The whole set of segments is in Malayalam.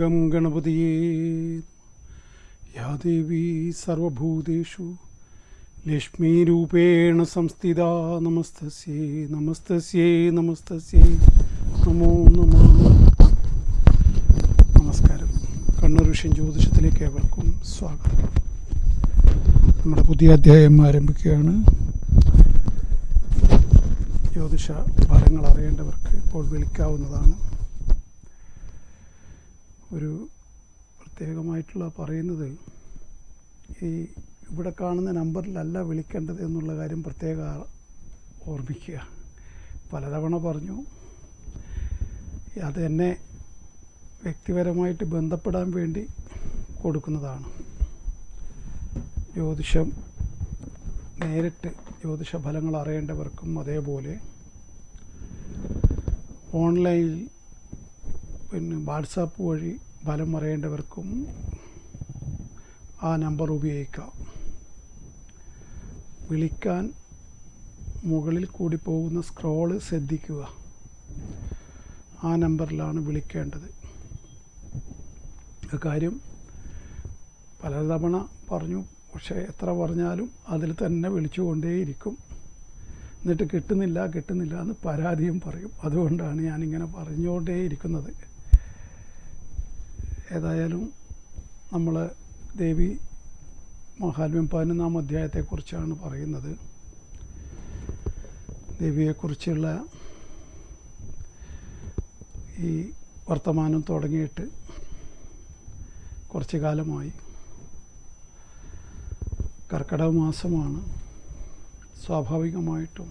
ഗം ഗണപതിയേ യാ ദേവി സർവഭൂതേഷു ലക്ഷ്മീരൂപേണ സംസ്ഥിതാ നമസ്തസ്യേ നമസ്തസ്യേ നമസ്തസ്യേ നമോ നമഃ. നമസ്കാരം. കണ്ണൂർ വിഷൻ ജ്യോതിഷത്തിലേക്ക് ഏവർക്കും സ്വാഗതം. നമ്മുടെ പുതിയ അധ്യായം ആരംഭിക്കുകയാണ്. ജ്യോതിഷ ഫലങ്ങൾ അറിയേണ്ടവർക്ക് ഇപ്പോൾ വിളിക്കാവുന്നതാണ്. ഒരു പ്രത്യേകമായിട്ടുള്ള പറയുന്നത്, ഈ ഇവിടെ കാണുന്ന നമ്പറിലല്ല വിളിക്കേണ്ടത് എന്നുള്ള കാര്യം പ്രത്യേകം ഓർമ്മിക്കുക. പലതവണ പറഞ്ഞു. അത് എന്നെ വ്യക്തിപരമായിട്ട് ബന്ധപ്പെടാൻ വേണ്ടി കൊടുക്കുന്നതാണ്. ജ്യോതിഷം നേരിട്ട് ജ്യോതിഷ ഫലങ്ങൾ അറിയേണ്ടവർക്കും അതേപോലെ ഓൺലൈനിൽ വാട്സാപ്പ് വഴി ഫലം അറിയേണ്ടവർക്കും ആ നമ്പർ ഉപയോഗിക്കാം. വിളിക്കാൻ മുകളിൽ കൂടി പോകുന്ന സ്ക്രോള് ശ്രദ്ധിക്കുക. ആ നമ്പറിലാണ് വിളിക്കേണ്ടത്. കാര്യം പലതവണ പറഞ്ഞു, പക്ഷേ എത്ര പറഞ്ഞാലും അതിൽ തന്നെ വിളിച്ചുകൊണ്ടേയിരിക്കും. എന്നിട്ട് കിട്ടുന്നില്ല എന്ന് പരാതിയും പറയും. അതുകൊണ്ടാണ് ഞാനിങ്ങനെ പറഞ്ഞുകൊണ്ടേയിരിക്കുന്നത്. ഏതായാലും നമ്മൾ ദേവി മഹാത്മ്യം 11-ാം അധ്യായത്തെക്കുറിച്ചാണ് പറയുന്നത്. ദേവിയെക്കുറിച്ചുള്ള ഈ വർത്തമാനം തുടങ്ങിയിട്ട് കുറച്ച് കാലമായി. കർക്കിടക മാസമാണ്. സ്വാഭാവികമായിട്ടും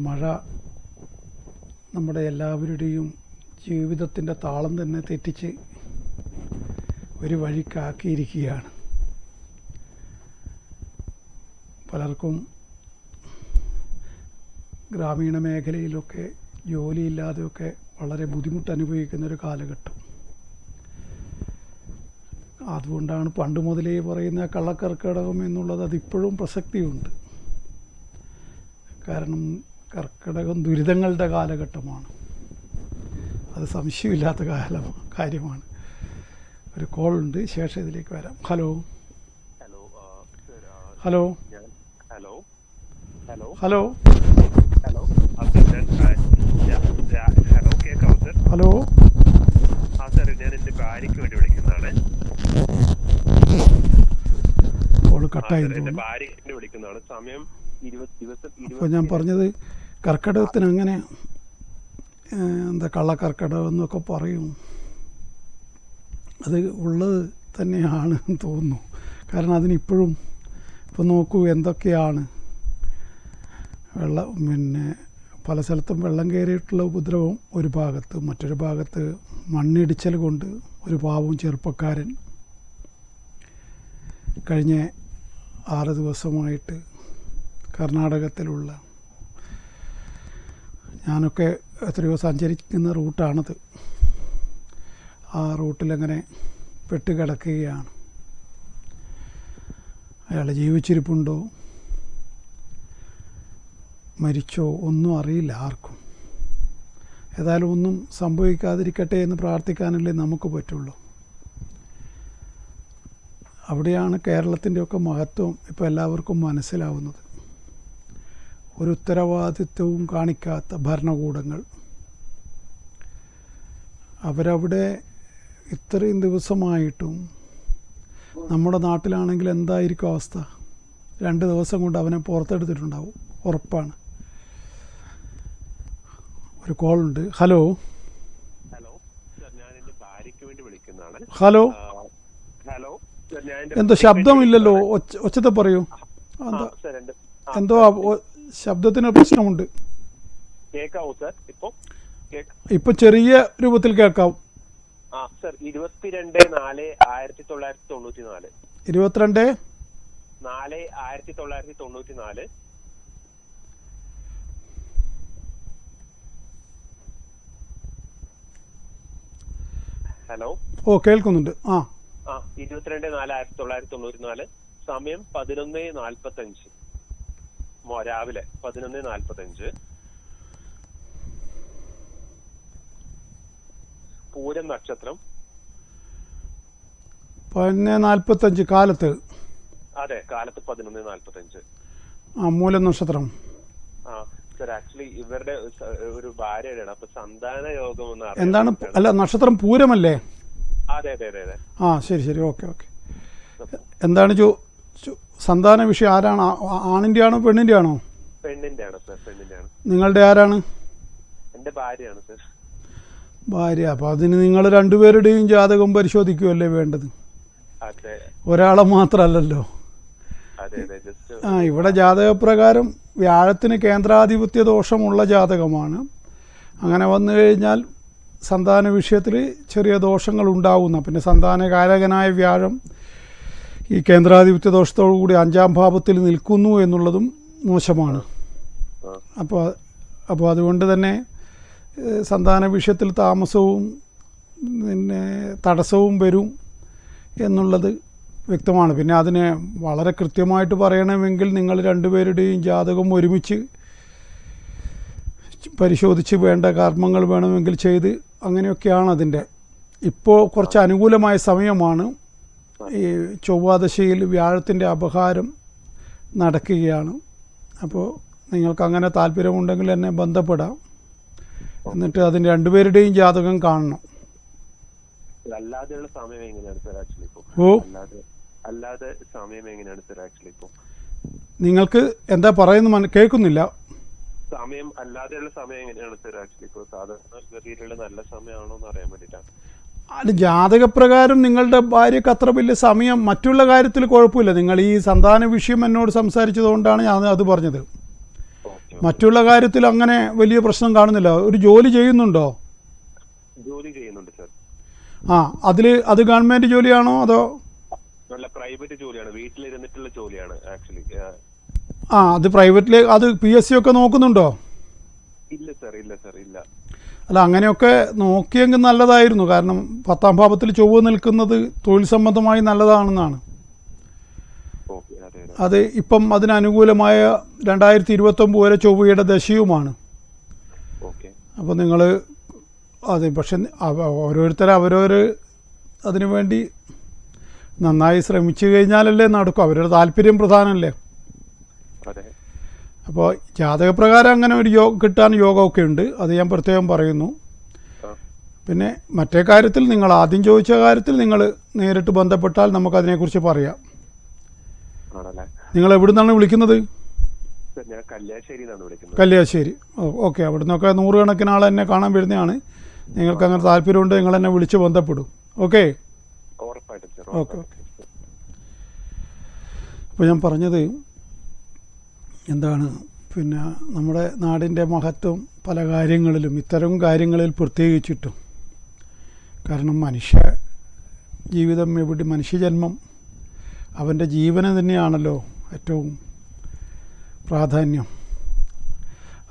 മഴ നമ്മുടെ എല്ലാവരുടെയും ജീവിതത്തിൻ്റെ താളം തന്നെ തെറ്റിച്ച് ഒരു വഴിക്കാക്കിയിരിക്കുകയാണ്. പലർക്കും ഗ്രാമീണ മേഖലയിലൊക്കെ ജോലിയില്ലാതെയൊക്കെ വളരെ ബുദ്ധിമുട്ട് അനുഭവിക്കുന്നൊരു കാലഘട്ടം. അതുകൊണ്ടാണ് പണ്ട് മുതലേ പറയുന്ന കള്ളക്കർക്കിടകം എന്നുള്ളത്. അതിപ്പോഴും പ്രസക്തിയുണ്ട്. കാരണം കർക്കിടകം ദുരിതങ്ങളുടെ കാലഘട്ടമാണ്. അത് സംശയമില്ലാത്ത കാര്യമാണ്. ഒരു കോൾ ഉണ്ട്, ശേഷം ഇതിലേക്ക് വരാം. Hello hello hello hello hello hello. Call കട്ടായി. അപ്പോൾ ഞാൻ പറഞ്ഞത്, കർക്കിടകത്തിന് അങ്ങനെ കള്ളക്കർക്കിടകം എന്നൊക്കെ പറയും. അത് ഉള്ളത് തന്നെയാണ് തോന്നുന്നു. കാരണം അതിനിപ്പോഴും ഇപ്പം നോക്കൂ എന്തൊക്കെയാണ് പല സ്ഥലത്തും വെള്ളം കയറിയിട്ടുള്ള ഉപദ്രവം ഒരു ഭാഗത്ത്, മറ്റൊരു ഭാഗത്ത് മണ്ണിടിച്ചൽ കൊണ്ട് ഒരു പാവം ചെറുപ്പക്കാരൻ കഴിഞ്ഞ 6 ദിവസമായിട്ട് കർണാടകത്തിലുള്ള, ഞാനൊക്കെ എത്രയോ സഞ്ചരിക്കുന്ന റൂട്ടാണത്, ആ റൂട്ടിലങ്ങനെ പെട്ടുകിടക്കുകയാണ്. അയാൾ ജീവിച്ചിരിപ്പുണ്ടോ മരിച്ചോ ഒന്നും അറിയില്ല ആർക്കും. ഏതായാലും ഒന്നും സംഭവിക്കാതിരിക്കട്ടെ എന്ന് പ്രാർത്ഥിക്കാനല്ലേ നമുക്ക് പറ്റുള്ളൂ. അവിടെയാണ് കേരളത്തിൻ്റെയൊക്കെ മഹത്വം ഇപ്പോൾ എല്ലാവർക്കും മനസ്സിലാവുന്നത്. ഒരു ഉത്തരവാദിത്വവും കാണിക്കാത്ത ഭരണകൂടങ്ങൾ, അവരവിടെ ഇത്രയും ദിവസമായിട്ടും. നമ്മുടെ നാട്ടിലാണെങ്കിൽ എന്തായിരിക്കും അവസ്ഥ? 2 ദിവസം കൊണ്ട് അവനെ പുറത്തെടുത്തിട്ടുണ്ടാവും, ഉറപ്പാണ്. ഒരു കോൾ ഉണ്ട്. Hello hello. എന്തോ ശബ്ദമില്ലല്ലോ, ഒച്ചത്തെ പറയൂ. എന്തോ ശബ്ദത്തിന് പ്രശ്നമുണ്ട്. ഇപ്പൊ ചെറിയ രൂപത്തിൽ കേൾക്കാം. 22/4/1994. 22/4/1994. ഹലോ. ഓ, കേൾക്കുന്നുണ്ട്. 22/4/1994. സമയം 11:45. രാവിലെ 11:45. പൂരം നക്ഷത്രം. 11:45 കാലത്ത്. അതെ, കാലത്ത് 11:45. മൂലം നക്ഷത്രം. സർ ആക്ച്വലി ഇവരുടെ ഒരു ഭാര്യയാണ്, അപ്പൊ സന്താന യോഗം എന്ന് എന്താണ്? അല്ല, നക്ഷത്രം പൂരമല്ലേ? അതെ അതെ അതെ അതെ. ശരി ശരി, ഓക്കെ ഓക്കെ. എന്താണ് സന്താന വിഷയം? ആരാണ്? ആണിന്റെ ആണോ പെണ്ണിന്റെ ആണോ? പെണ്ണിന്റെ ആണ് സർ, പെണ്ണിന്റെ ആണ്. നിങ്ങളുടെ ആരാണ്? എന്റെ ഭാര്യയാണ് സർ. ഭാര്യ. അപ്പൊ അതിന് നിങ്ങൾ രണ്ടുപേരുടെയും ജാതകം പരിശോധിക്കുമല്ലേ വേണ്ടത്? അതെ. ഒരാളെ മാത്രമല്ലല്ലോ. അതെ അതെ. ജസ്റ്റ് ഇവിടെ ജാതകപ്രകാരം വ്യാഴത്തിന് കേന്ദ്രാധിപത്യ ദോഷമുള്ള ജാതകമാണ്. അങ്ങനെ വന്നു കഴിഞ്ഞാൽ സന്താന വിഷയത്തിൽ ചെറിയ ദോഷങ്ങൾ ഉണ്ടാവുന്ന, പിന്നെ സന്താനകാരകനായ വ്യാഴം ഈ കേന്ദ്രാധിപത്യ ദോഷത്തോടു കൂടി 5ാം ഭാവത്തിൽ നിൽക്കുന്നു എന്നുള്ളതും മോശമാണ്. അപ്പോൾ അതുകൊണ്ട് തന്നെ സന്താന വിഷയത്തിൽ താമസവും പിന്നെ തടസ്സവും വരും എന്നുള്ളത് വ്യക്തമാണ്. പിന്നെ അതിനെ വളരെ കൃത്യമായിട്ട് പറയണമെങ്കിൽ നിങ്ങൾ രണ്ടുപേരുടെയും ജാതകം ഒരുമിച്ച് പരിശോധിച്ച് വേണ്ട കർമ്മങ്ങൾ വേണമെങ്കിൽ ചെയ്ത് അങ്ങനെയൊക്കെയാണ് അതിൻ്റെ. ഇപ്പോൾ കുറച്ച് അനുകൂലമായ സമയമാണ്. ഈ ചൊവ്വാദശയിൽ വ്യാഴത്തിൻ്റെ അപഹാരം നടക്കുകയാണ്. അപ്പോൾ നിങ്ങൾക്ക് അങ്ങനെ താല്പര്യമുണ്ടെങ്കിൽ എന്നെ ബന്ധപ്പെടാം. എന്നിട്ട് അതിന് രണ്ടുപേരുടെയും ജാതകം കാണണം. അല്ലാതെയുള്ള സമയം എങ്ങനെയാണ് സർ ആക്ച്വലി ഇപ്പോൾ? അല്ലാതെ സമയം എങ്ങനെയാണ് സർ ആക്ച്വലി ഇപ്പോൾ? നിങ്ങൾക്ക് എന്താ പറയുന്നത് കേൾക്കുന്നില്ല. സമയം അല്ലാതെയുള്ള സമയം എങ്ങനെയാണ് സർ ആക്ച്വലി ഇപ്പോൾ? സാധാരണ ഗതിയിലുള്ള നല്ല സമയമാണോ എന്ന് അറിയാൻ വേണ്ടിയിട്ടാണ്. അത് ജാതകപ്രകാരം നിങ്ങളുടെ ഭാര്യയ്ക്ക് അത്ര വലിയ സമയം, മറ്റുള്ള കാര്യത്തിൽ കുഴപ്പമില്ല. നിങ്ങൾ ഈ സന്താന വിഷയം എന്നോട് സംസാരിച്ചതുകൊണ്ടാണ് ഞാൻ അത് പറഞ്ഞത്. മറ്റുള്ള കാര്യത്തിൽ അങ്ങനെ വലിയ പ്രശ്നം കാണുന്നില്ല. ഒരു ജോലി ചെയ്യുന്നുണ്ടോ? ജോലി ചെയ്യുന്നുണ്ട് സർ. അത് ഗവൺമെന്റ് ജോലിയാണോ അതോ? നല്ല പ്രൈവറ്റ് ജോലിയാണ്, വീട്ടിലിരുന്നിട്ടുള്ള ജോലിയാണ് ആക്ച്വലി. അത് പ്രൈവറ്റില്. അത് PSC ഒക്കെ നോക്കുന്നുണ്ടോ? ഇല്ല സർ, ഇല്ല സർ, ഇല്ല. അല്ല, അങ്ങനെയൊക്കെ നോക്കിയെങ്കിൽ നല്ലതായിരുന്നു. കാരണം 10ാം ഭാവത്തിൽ ചൊവ്വ നിൽക്കുന്നത് തൊഴിൽ സംബന്ധമായി നല്ലതാണെന്നാണ്. അത് ഇപ്പം അതിനനുകൂലമായ 2029 വരെ ചൊവ്വയുടെ ദശയുമാണ്. അപ്പോൾ നിങ്ങൾ അതെ, പക്ഷെ ഓരോരുത്തർ അതിനു വേണ്ടി നന്നായി ശ്രമിച്ചു കഴിഞ്ഞാലല്ലേ നടക്കും. അവരുടെ താല്പര്യം പ്രധാനമല്ലേ. അപ്പോൾ ജാതകപ്രകാരം അങ്ങനെ ഒരു കിട്ടാൻ യോഗമൊക്കെ ഉണ്ട്. അത് ഞാൻ പ്രത്യേകം പറയുന്നു. പിന്നെ മറ്റേ കാര്യത്തിൽ നിങ്ങൾ ആദ്യം ചോദിച്ച കാര്യത്തിൽ നിങ്ങൾ നേരിട്ട് ബന്ധപ്പെട്ടാൽ നമുക്കതിനെക്കുറിച്ച് പറയാം. നിങ്ങൾ എവിടെ നിന്നാണ് വിളിക്കുന്നത്? കല്യാശ്ശേരി. ഓക്കെ. അവിടെ നിന്നൊക്കെ 100 കണക്കിന് ആൾ എന്നെ കാണാൻ വരുന്നതാണ്. നിങ്ങൾക്ക് അങ്ങനെ താല്പര്യമുണ്ട്, നിങ്ങൾ എന്നെ വിളിച്ച് ബന്ധപ്പെടും. Okay okay. അപ്പോൾ ഞാൻ പറഞ്ഞത് എന്താണ്, പിന്നെ നമ്മുടെ നാടിൻ്റെ മഹത്വം പല കാര്യങ്ങളിലും, ഇത്തരം കാര്യങ്ങളിൽ പ്രത്യേകിച്ചിട്ടും. കാരണം മനുഷ്യ ജീവിതം മനുഷ്യജന്മം അവൻ്റെ ജീവന് തന്നെയാണല്ലോ ഏറ്റവും പ്രാധാന്യം.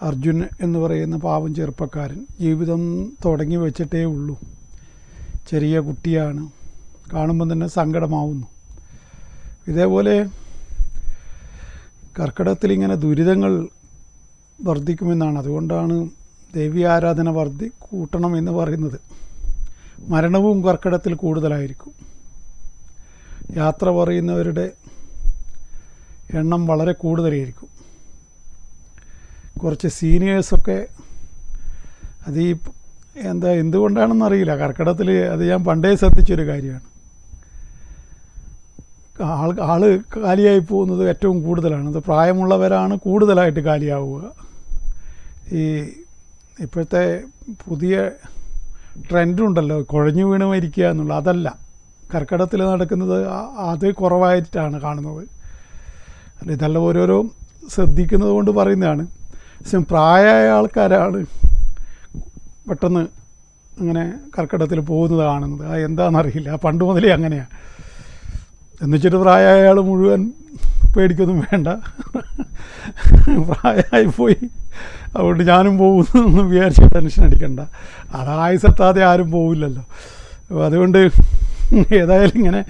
അർജുൻ എന്ന് പറയുന്ന പാവം ചെറുപ്പക്കാരൻ ജീവിതം തുടങ്ങി വെച്ചിട്ടേ ഉള്ളൂ. ചെറിയ കുട്ടിയാണ്, കാണുമ്പോൾ തന്നെ സങ്കടമാവുന്നു. ഇതേപോലെ കർക്കിടകത്തിൽ ഇങ്ങനെ ദുരിതങ്ങൾ വർദ്ധിക്കുമെന്നാണ്. അതുകൊണ്ടാണ് ദേവി ആരാധന കൂട്ടണം എന്ന് പറയുന്നത്. മരണവും കർക്കിടകത്തിൽ കൂടുതലായിരിക്കും. യാത്ര പറയുന്നവരുടെ എണ്ണം വളരെ കൂടുതലായിരിക്കും. കുറച്ച് സീനിയേഴ്സൊക്കെ അത് എന്തുകൊണ്ടാണെന്നറിയില്ല, കർക്കിടകത്തിൽ അത് ഞാൻ പണ്ടേ ശ്രദ്ധിച്ചൊരു കാര്യമാണ്. ആള് കാലിയായി പോകുന്നത് ഏറ്റവും കൂടുതലാണ്. അത് പ്രായമുള്ളവരാണ് കൂടുതലായിട്ട് കാലിയാവുക. ഇപ്പോഴത്തെ പുതിയ ട്രെൻഡുണ്ടല്ലോ കുഴഞ്ഞു വീണ് മരിക്കുക എന്നുള്ള, അതല്ല കർക്കിടകത്തിൽ നടക്കുന്നത്. അത് കുറവായിട്ടാണ് കാണുന്നത്. അല്ല, ഇതെല്ലാം ഓരോരോ ശ്രദ്ധിക്കുന്നത് കൊണ്ട് പറയുന്നതാണ്. പക്ഷെ പ്രായമായ ആൾക്കാരാണ് പെട്ടെന്ന് അങ്ങനെ കർക്കിടകത്തിൽ പോകുന്നത് കാണുന്നത്. എന്താണെന്നറിയില്ല, പണ്ട് മുതലേ അങ്ങനെയാണ്. എന്നുവെച്ചിട്ട് പ്രായമായ ആൾ മുഴുവൻ പേടിക്കൊന്നും വേണ്ട, പ്രായമായിപ്പോയി അതുകൊണ്ട് ഞാനും പോകുന്നു വിചാരിച്ച് ടെൻഷൻ അടിക്കണ്ട. അതായുസെത്താതെ ആരും പോവില്ലല്ലോ. അപ്പോൾ അതുകൊണ്ട് ഏതായാലും ഇങ്ങനെ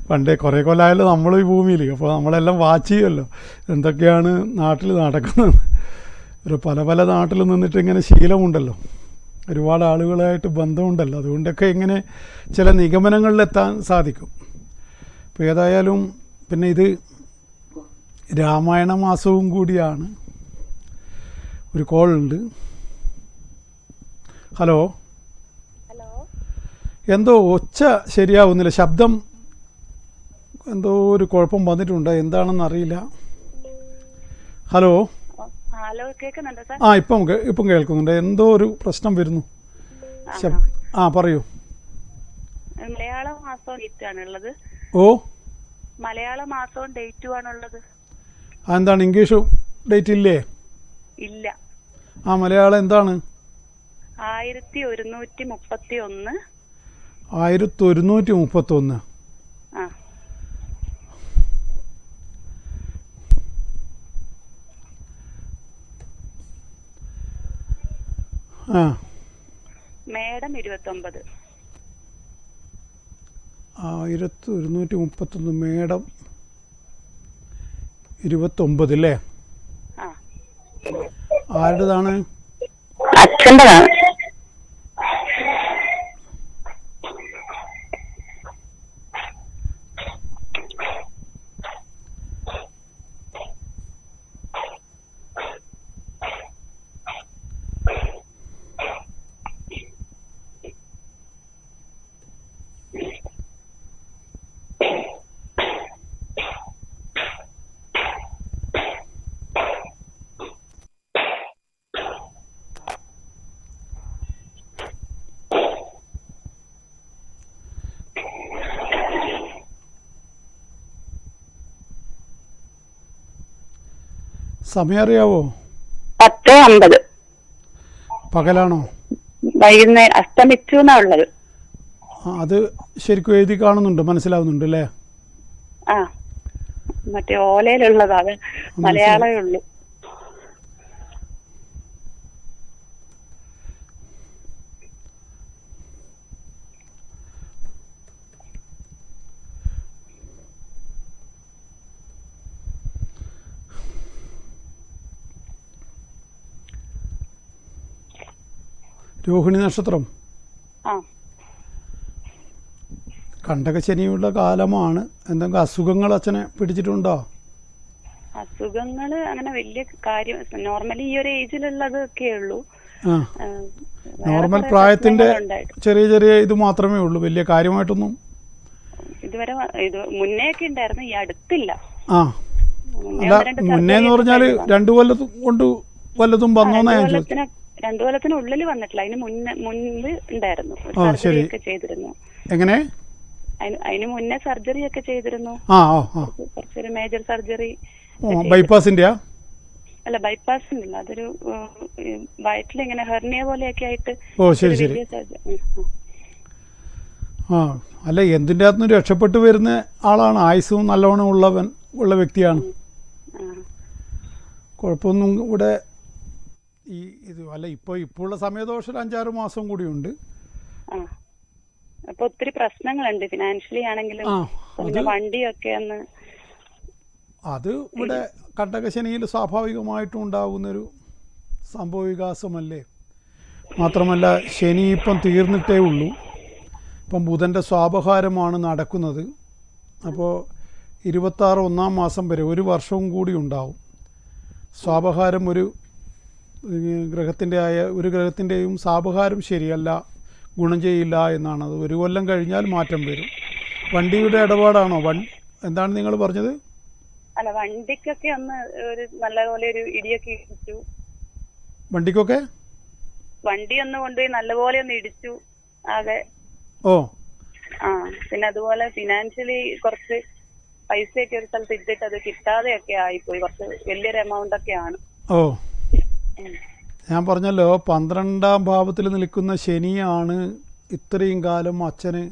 പണ്ടേ കുറേ കൊല്ലമായല്ലോ നമ്മൾ ഈ ഭൂമിയിൽ. അപ്പോൾ നമ്മളെല്ലാം വാച്ച് ചെയ്യുമല്ലോ എന്തൊക്കെയാണ് നാട്ടിൽ നടക്കുന്നത്. ഒരു പല നാട്ടിൽ നിന്നിട്ട് ഇങ്ങനെ ശീലമുണ്ടല്ലോ. ഒരുപാട് ആളുകളായിട്ട് ബന്ധമുണ്ടല്ലോ, അതുകൊണ്ടൊക്കെ ഇങ്ങനെ ചില നിഗമനങ്ങളിലെത്താൻ സാധിക്കും. അപ്പോൾ ഏതായാലും പിന്നെ ഇത് രാമായണ മാസവും കൂടിയാണ്. ഒരു കോൾ ഉണ്ട്. ഹലോ, എന്തോ ഒച്ച ശരിയാവുന്നില്ല, ശബ്ദം എന്തോ ഒരു കുഴപ്പം വന്നിട്ടുണ്ട്, എന്താണെന്ന് അറിയില്ല. ഹലോ, ആ ഇപ്പം കേൾക്കുന്നുണ്ട്. എന്തോ ഒരു പ്രശ്നം വരുന്നു. പറയൂ. മലയാള മാസവും ഡേറ്റ് ആണുള്ളത്. ഓ, മലയാള മാസവും ഡേറ്റും ആണുള്ളത്. എന്താണ് ഇംഗ്ലീഷ് ഡേറ്റ് ഇല്ലേ? ഇല്ല. മലയാളം എന്താണ്? 1131. 1131. മേടം 29. 1131 മേടം 29 അല്ലേ? ആരുടേതാണ്? അച്ഛൻ്റെതാണ്. സമയം അറിയാവോ? 10:50. പകലാണോ? വൈകുന്നേരം അസ്തമിച്ചു എന്നാ ഉള്ളത്. അത് ശരിക്കും എഴുതി കാണുന്നുണ്ട്, മനസ്സിലാവുന്നുണ്ട് അല്ലേ? മറ്റേ ഓലയിലുള്ളതാ, അത് മലയാളമേ ഉള്ളൂ. രോഹിണി നക്ഷത്രം. കണ്ടകശനിയുള്ള കാലമാണ്. എന്തെങ്കിലും അസുഖങ്ങൾ അച്ഛനെ പിടിച്ചിട്ടുണ്ടോ? അസുഖങ്ങൾ അങ്ങനെ വലിയ കാര്യം, നോർമലി ഈ ഒരു ഏജിലുള്ളതൊക്കെ ഉള്ളൂ. നോർമൽ പ്രായത്തിന്റെ ചെറിയ ചെറിയ ഇത് മാത്രമേ ഉള്ളൂ, വലിയ കാര്യമായിട്ടൊന്നും ഇതുവരെ. ഇത് മുന്നേ ഒക്കെ ഉണ്ടായിരുന്നു, ഈ അടുത്തില്ല. അല്ല, മുന്നേന്ന് പറഞ്ഞാല് 2 കൊല്ലം കൊണ്ട് വല്ലതും വന്നോന്നാ ഞാൻ ചോദിച്ചത്. 2 കൊല്ലത്തിനുള്ളിൽ വന്നിട്ടില്ല, അതിന് മുൻപ് ഉണ്ടായിരുന്നു. ശരി. ചെയ്തിരുന്നു. എങ്ങനെ? അതിന് മുന്നേ സർജറി ഒക്കെ ചെയ്തിരുന്നു. കുറച്ചൊരു മേജർ സർജറി. ബൈപ്പാസിന്റെ? അല്ല, ബൈപ്പാസിന്റെ ഇല്ല, അതൊരു വയറ്റിൽ ഇങ്ങനെ ഹെർണിയ പോലെയൊക്കെ ആയിട്ട്. ശരി ശരി. അല്ല, എന്തിൻ്റെ അകത്തുനിന്ന് രക്ഷപ്പെട്ടു വരുന്ന ആളാണ്. ആയുസ്സും നല്ലവണ്ണം ഉള്ള വ്യക്തിയാണ്. കുഴപ്പമൊന്നും ഇവിടെ ഇത് അല്ല. ഇപ്പോഴുള്ള സമയദോഷം 5-6 മാസം കൂടിയുണ്ട്. അപ്പൊ ഒത്തിരി പ്രശ്നങ്ങളുണ്ട് ഫിനാൻഷ്യലി ആണെങ്കിലും. വണ്ടിയൊക്കെ അത് ഇവിടെ കണ്ടകശനിയിൽ സ്വാഭാവികമായിട്ടും ഉണ്ടാകുന്നൊരു സംഭവ വികാസമല്ലേ. മാത്രമല്ല ശനി ഇപ്പം തീർന്നിട്ടേ ഉള്ളൂ. ഇപ്പം ബുധൻ്റെ സ്വാപഹാരമാണ് നടക്കുന്നത്. അപ്പോൾ 26 1-ാം മാസം വരെ 1 വർഷവും കൂടി ഉണ്ടാവും. സ്വാപഹാരം ഒരു ഗ്രഹത്തിൻ്റെയും സ്വാപഹാരം ശരിയല്ല, ഗുണം ചെയ്യില്ല എന്നാണ്. അത് 1 കൊല്ലം കഴിഞ്ഞാൽ മാറ്റം വരും. വണ്ടിയുടെ ഇടപാടാണോ? എന്താണ് നിങ്ങൾ പറഞ്ഞത്? അല്ല, വണ്ടിക്കൊക്കെ ഒരു നല്ലപോലെ ഒരു ഇടിയൊക്കെ ഇടിച്ചു. വണ്ടിക്കൊക്കെ വണ്ടി കൊണ്ടുപോയി നല്ലപോലെ ഇടിച്ചു ആകെ. പിന്നെ അതുപോലെ ഫിനാൻഷ്യലി കുറച്ച് പൈസയൊക്കെ ഒരു സ്ഥലത്ത് ഇട്ടിട്ട് അത് കിട്ടാതെയൊക്കെ ആയിപ്പോയി. കുറച്ച് വലിയൊരു എമൗണ്ട് ഒക്കെയാണ്. ഞാൻ പറഞ്ഞല്ലോ, 12-ാം ഭാവത്തിൽ നിൽക്കുന്ന ശനിയാണ് ഇത്രയും കാലം അച്ഛന്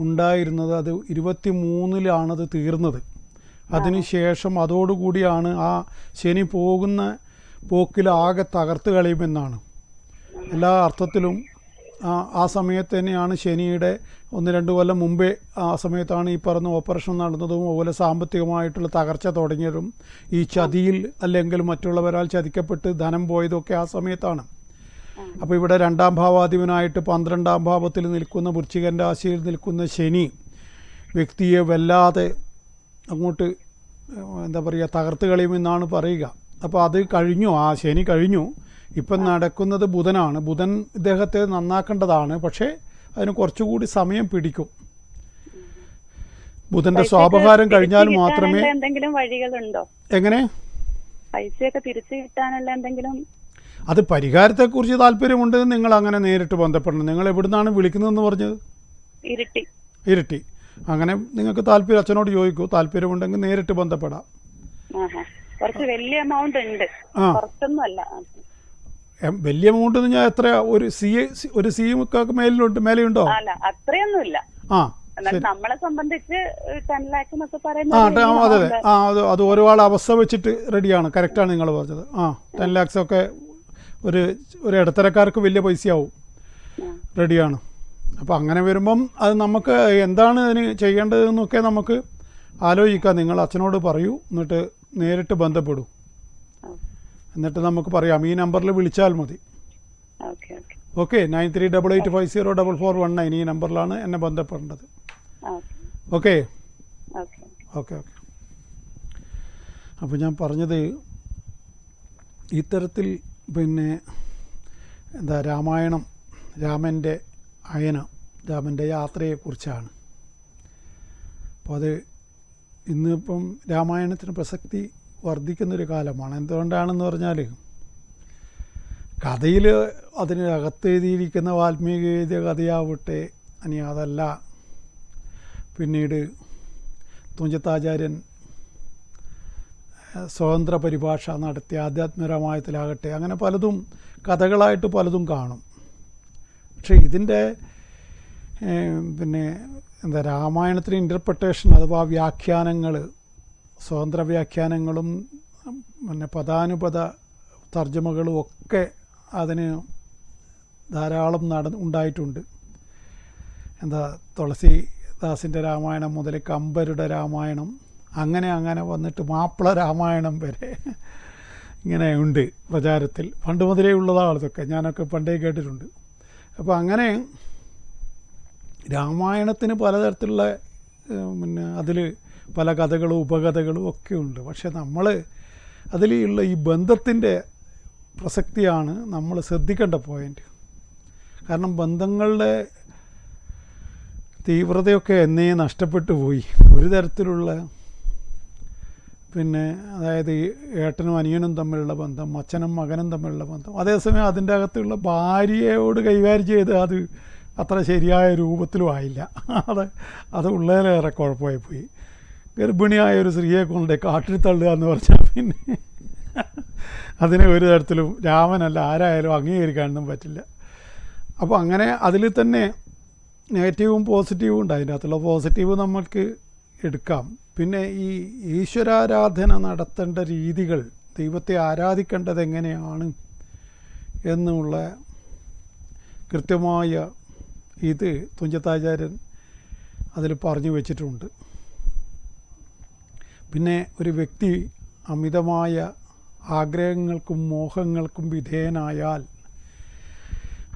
ഉണ്ടായിരുന്നത്. അത് 23-ലാണത് തീർന്നത്. അതിനുശേഷം അതോടുകൂടിയാണ് ആ ശനി പോകുന്ന പോക്കിൽ ആകെ തകർത്ത് കളയുമെന്നാണ് എല്ലാ അർത്ഥത്തിലും. ആ സമയത്ത് തന്നെയാണ് ശനിയുടെ 1-2 കൊല്ലം മുമ്പേ ആ സമയത്താണ് ഈ പറഞ്ഞ ഓപ്പറേഷൻ നടന്നതും അതുപോലെ സാമ്പത്തികമായിട്ടുള്ള തകർച്ച തുടങ്ങിയതും ഈ ചതിയിൽ അല്ലെങ്കിൽ മറ്റുള്ളവരാൽ ചതിക്കപ്പെട്ട് ധനം പോയതൊക്കെ ആ സമയത്താണ്. അപ്പോൾ ഇവിടെ 2ാം ഭാവാധിപനായിട്ട് 12ാം ഭാവത്തിൽ നിൽക്കുന്ന വൃശ്ചികൻ രാശിയിൽ നിൽക്കുന്ന ശനി വ്യക്തിയെ വല്ലാതെ അങ്ങോട്ട് എന്താ പറയുക തകർത്ത് കളയുമെന്നാണ് പറയുക. അപ്പോൾ അത് കഴിഞ്ഞു, ആ ശനി കഴിഞ്ഞു. ഇപ്പം നടക്കുന്നത് ബുധനാണ്. ബുധൻ ഇദ്ദേഹത്തെ നന്നാക്കേണ്ടതാണ്, പക്ഷേ അതിന് കുറച്ചുകൂടി സമയം പിടിക്കും. ബുധൻ്റെ സ്വാപഹാരം കഴിഞ്ഞാൽ മാത്രമേ. എന്തെങ്കിലും വഴികളുണ്ടോ? എങ്ങനെ പൈസയൊക്കെ തിരിച്ചു കിട്ടാനുള്ള എന്തെങ്കിലും? അത് പരിഹാരത്തെക്കുറിച്ച് താല്പര്യമുണ്ടെങ്കിൽ നിങ്ങൾ അങ്ങനെ നേരിട്ട് ബന്ധപ്പെടണം. നിങ്ങൾ എവിടുന്നാണ് വിളിക്കുന്നതെന്ന് പറഞ്ഞത്? ഇരിട്ടി. അങ്ങനെ നിങ്ങൾക്ക് താല്പര്യം അച്ഛനോട് ചോദിക്കൂ. താല്പര്യമുണ്ടെങ്കിൽ നേരിട്ട് ബന്ധപ്പെടാം. കുറച്ച് വലിയ എമൗണ്ട് ഉണ്ട്, കുറച്ചൊന്നുമല്ല. വലിയ എമൗണ്ട് ഞാൻ എത്ര ഒരു സി മേലെയുണ്ടോ? അല്ല, അത്രയൊന്നുമില്ല. നമ്മളെ സംബന്ധിച്ച് 10 lakhs എന്നൊക്കെ അതെ അതെ. അത് ഒരുപാട് അവസ്ഥ വെച്ചിട്ട് റെഡിയാണ്. കറക്റ്റാണ് നിങ്ങൾ പറഞ്ഞത്. 10 lakhs ഒക്കെ ഒരു ഇടത്തരക്കാർക്ക് വലിയ പൈസയാവും. റെഡിയാണ്. അപ്പോൾ അങ്ങനെ വരുമ്പം അത് നമുക്ക് എന്താണ് അതിന് ചെയ്യേണ്ടതെന്നൊക്കെ നമുക്ക് ആലോചിക്കാം. നിങ്ങൾ അച്ഛനോട് പറയൂ, എന്നിട്ട് നേരിട്ട് ബന്ധപ്പെടൂ. എന്നിട്ട് നമുക്ക് പറയാം. ഈ നമ്പറിൽ വിളിച്ചാൽ മതി. ഓക്കെ. 9388504419 ഈ നമ്പറിലാണ് എന്നെ ബന്ധപ്പെടേണ്ടത്. Okay okay okay. അപ്പോൾ ഞാൻ പറഞ്ഞത് ഇത്തരത്തിൽ പിന്നെ എന്താ രാമായണം, രാമൻ്റെ അയനം, രാമൻ്റെ യാത്രയെക്കുറിച്ചാണ്. അപ്പോൾ അത് ഇന്നിപ്പം രാമായണത്തിന് പ്രസക്തി വർദ്ധിക്കുന്നൊരു കാലമാണ്. എന്തുകൊണ്ടാണെന്ന് പറഞ്ഞാൽ കഥയിൽ അതിന് അകത്തെഴുതിയിരിക്കുന്ന വാൽമീകി എഴുതിയ കഥയാവട്ടെ, ഇനി അതല്ല പിന്നീട് തുഞ്ചത്താചാര്യൻ സ്വതന്ത്ര പരിഭാഷ നടത്തിയ ആധ്യാത്മരാമായണത്തിലാകട്ടെ, അങ്ങനെ പലതും കഥകളായിട്ട് പലതും കാണും. പക്ഷേ ഇതിൻ്റെ പിന്നെ എന്താ രാമായണത്തിന് ഇൻ്റർപ്രിട്ടേഷൻ അഥവാ വ്യാഖ്യാനങ്ങൾ, സ്വതന്ത്ര വ്യാഖ്യാനങ്ങളും പിന്നെ പദാനുപദ തർജ്ജമകളും ഒക്കെ അതിന് ധാരാളം ഉണ്ടായിട്ടുണ്ട്. എന്താ തുളസീദാസിൻ്റെ രാമായണം മുതൽ കമ്പരുടെ രാമായണം, അങ്ങനെ വന്നിട്ട് മാപ്പിള രാമായണം വരെ ഇങ്ങനെ ഉണ്ട് പ്രചാരത്തിൽ. പണ്ട് മുതലേ ഉള്ളതാണ് ഇതൊക്കെ, ഞാനൊക്കെ പണ്ടേ കേട്ടിട്ടുണ്ട്. അപ്പോൾ അങ്ങനെ രാമായണത്തിന് പലതരത്തിലുള്ള പിന്നെ അതിൽ പല കഥകളും ഉപകഥകളും ഒക്കെ ഉണ്ട്. പക്ഷെ നമ്മൾ അതിലുള്ള ഈ ബന്ധത്തിൻ്റെ പ്രസക്തിയാണ് നമ്മൾ ശ്രദ്ധിക്കേണ്ട പോയിൻ്റ്. കാരണം ബന്ധങ്ങളുടെ തീവ്രതയൊക്കെ എന്നേ നഷ്ടപ്പെട്ടു പോയി. ഒരു തരത്തിലുള്ള പിന്നെ അതായത് ഏട്ടനും അനിയനും തമ്മിലുള്ള ബന്ധം, അച്ഛനും മകനും തമ്മിലുള്ള ബന്ധം, അതേസമയം അതിൻ്റെ അകത്തുള്ള ഭാര്യയോട് കൈകാര്യം ചെയ്ത് അത് അത്ര ശരിയായ രൂപത്തിലും ആയില്ല. അത് ഉള്ളതിലേറെ കുഴപ്പമായി പോയി. ഗർഭിണിയായ ഒരു സ്ത്രീയെ കൊണ്ട് കാട്ടിൽ തള്ളുക എന്ന് പറഞ്ഞാൽ പിന്നെ അതിനെ ഒരു തരത്തിലും രാമനല്ല ആരായാലും അംഗീകരിക്കാനൊന്നും പറ്റില്ല. അപ്പോൾ അങ്ങനെ അതിൽ തന്നെ നെഗറ്റീവും പോസിറ്റീവും ഉണ്ട്. അതിൻ്റെ അകത്തുള്ള പോസിറ്റീവ് നമ്മൾക്ക് എടുക്കാം. പിന്നെ ഈ ഈശ്വരാരാധന നടത്തേണ്ട രീതികൾ, ദൈവത്തെ ആരാധിക്കേണ്ടത് എങ്ങനെയാണ് എന്നുള്ള കൃത്യമായ ഇത് തുഞ്ചത്താചാര്യൻ അതിൽ പറഞ്ഞു വച്ചിട്ടുണ്ട്. പിന്നെ ഒരു വ്യക്തി അമിതമായ ആഗ്രഹങ്ങൾക്കും മോഹങ്ങൾക്കും വിധേയനായാൽ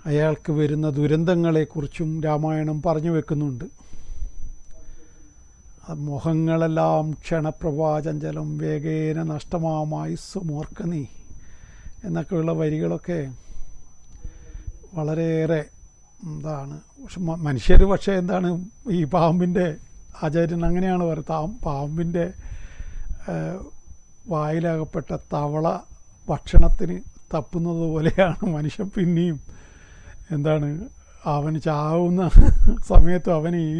അയാൾക്ക് വരുന്ന ദുരന്തങ്ങളെക്കുറിച്ചും രാമായണം പറഞ്ഞു വെക്കുന്നുണ്ട്. മോഹങ്ങളെല്ലാം ക്ഷണപ്രഭാചഞ്ചലം വേഗേന നഷ്ടമാമായി സ്വമോർക്ക നീ എന്നൊക്കെയുള്ള വരികളൊക്കെ വളരെയേറെ എന്താണ്. മനുഷ്യർ പക്ഷേ എന്താണ് ഈ പാമ്പിൻ്റെ ആചാര്യൻ അങ്ങനെയാണ് പറയുന്നത്, പാമ്പിൻ്റെ വായിലകപ്പെട്ട തവള ഭക്ഷണത്തിന് തപ്പുന്നത് പോലെയാണ് മനുഷ്യൻ പിന്നെയും എന്താണ് അവന് ചാവുന്ന സമയത്തും അവന് ഈ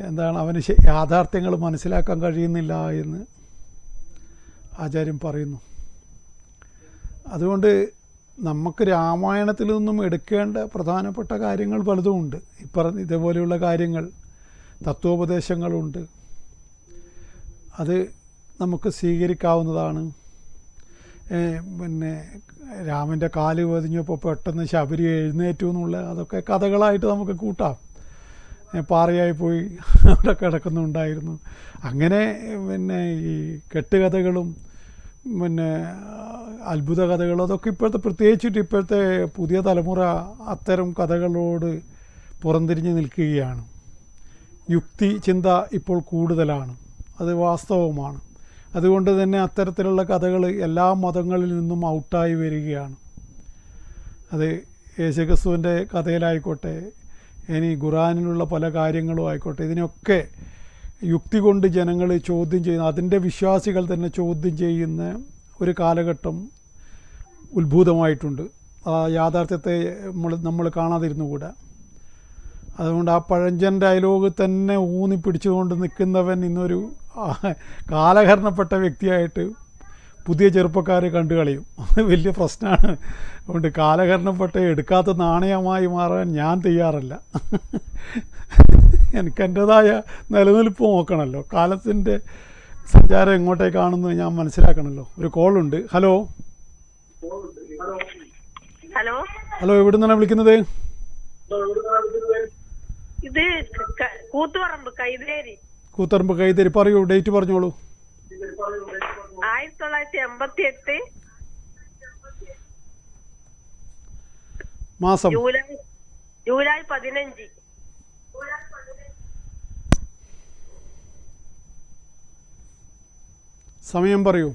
എന്താണ് അവന് യാഥാർത്ഥ്യങ്ങൾ മനസ്സിലാക്കാൻ കഴിയുന്നില്ല എന്ന് ആചാര്യൻ പറയുന്നു. അതുകൊണ്ട് നമുക്ക് രാമായണത്തിൽ നിന്നും എടുക്കേണ്ട പ്രധാനപ്പെട്ട കാര്യങ്ങൾ പലതും ഉണ്ട്. ഇതേപോലെയുള്ള കാര്യങ്ങൾ, തത്വോപദേശങ്ങളുണ്ട്. അത് നമുക്ക് സ്വീകരിക്കാവുന്നതാണ്. പിന്നെ രാമൻ്റെ കാല് പതിഞ്ഞപ്പോൾ പെട്ടെന്ന് ശബരി എഴുന്നേറ്റു എന്നുള്ള അതൊക്കെ കഥകളായിട്ട് നമുക്ക് കൂട്ടാം. പാറയായി പോയി അവിടെ കിടക്കുന്നുണ്ടായിരുന്നു. അങ്ങനെ പിന്നെ ഈ കെട്ടുകഥകളും പിന്നെ അത്ഭുത കഥകൾ, അതൊക്കെ ഇപ്പോഴത്തെ, പ്രത്യേകിച്ചിട്ട് ഇപ്പോഴത്തെ പുതിയ തലമുറ അത്തരം കഥകളോട് പുറംതിരിഞ്ഞ് നിൽക്കുകയാണ്. യുക്തി ചിന്ത ഇപ്പോൾ കൂടുതലാണ്, അത് വാസ്തവമാണ്. അതുകൊണ്ട് തന്നെ അത്തരത്തിലുള്ള കഥകൾ എല്ലാ മതങ്ങളിൽ നിന്നും ഔട്ടായി വരികയാണ്. അത് യേശുക്രിസ്തുവിൻ്റെ കഥയിലായിക്കോട്ടെ, ഇനി ഖുറാനിലുള്ള പല കാര്യങ്ങളും ആയിക്കോട്ടെ, ഇതിനൊക്കെ യുക്തി കൊണ്ട് ജനങ്ങൾ ചോദ്യം ചെയ്യുന്ന, അതിൻ്റെ വിശ്വാസികൾ തന്നെ ചോദ്യം ചെയ്യുന്ന ഒരു കാലഘട്ടം ഉത്ഭൂതമായിട്ടുണ്ട്. ആ യാഥാർത്ഥ്യത്തെ നമ്മൾ കാണാതിരുന്നുകൂടാ. അതുകൊണ്ട് ആ പഴഞ്ചൻ ഡയലോഗ് തന്നെ ഊന്നി പിടിച്ചുകൊണ്ട് നിൽക്കുന്നവൻ ഇന്നൊരു കാലഹരണപ്പെട്ട വ്യക്തിയായിട്ട് പുതിയ ചെറുപ്പക്കാർ കണ്ടു കളയും. അത് വലിയ പ്രശ്നമാണ്. അതുകൊണ്ട് കാലഹരണപ്പെട്ട എടുക്കാത്ത നാണയമായി മാറാൻ ഞാൻ തയ്യാറല്ല. എനിക്ക് എൻ്റേതായ നിലനിൽപ്പ് നോക്കണമല്ലോ, കാലത്തിൻ്റെ സഞ്ചാരം എങ്ങോട്ടേക്കാണെന്ന് ഞാൻ മനസ്സിലാക്കണമല്ലോ. ഒരു കോളുണ്ട്. ഹലോ ഹലോ ഹലോ, എവിടെ നിന്നാണ് വിളിക്കുന്നത്? ഇത് കൂത്തുപറമ്പ് കൈതേരി. കൂത്തുപറമ്പ് കൈതേരി. പറയൂ, ഡേറ്റ് പറഞ്ഞോളൂ. 1988 മാസം ജൂലൈ 15. സമയം പറയൂ.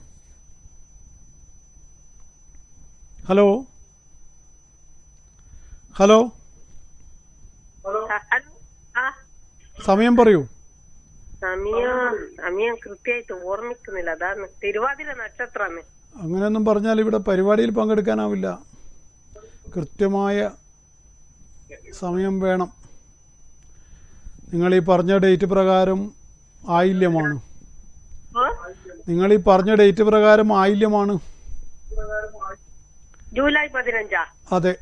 ഹലോ ഹലോ, സമയം പറയൂ. സമയം കൃത്യമായിട്ട് ഓർമ്മിക്കുന്നില്ല, അതാണ്. തിരുവാതിര നക്ഷത്രമാണ്. അങ്ങനെയൊന്നും പറഞ്ഞാൽ ഇവിടെ പരിപാടിയിൽ പങ്കെടുക്കാനാവില്ല. കൃത്യമായ സമയം വേണം. നിങ്ങൾ ഈ പറഞ്ഞ ഡേറ്റ് പ്രകാരം ആയില്യമാണ്. നിങ്ങൾ ഈ പറഞ്ഞ ഡേറ്റ് പ്രകാരം ആയില്യമാണ്. ജൂലൈ 15. അതെ,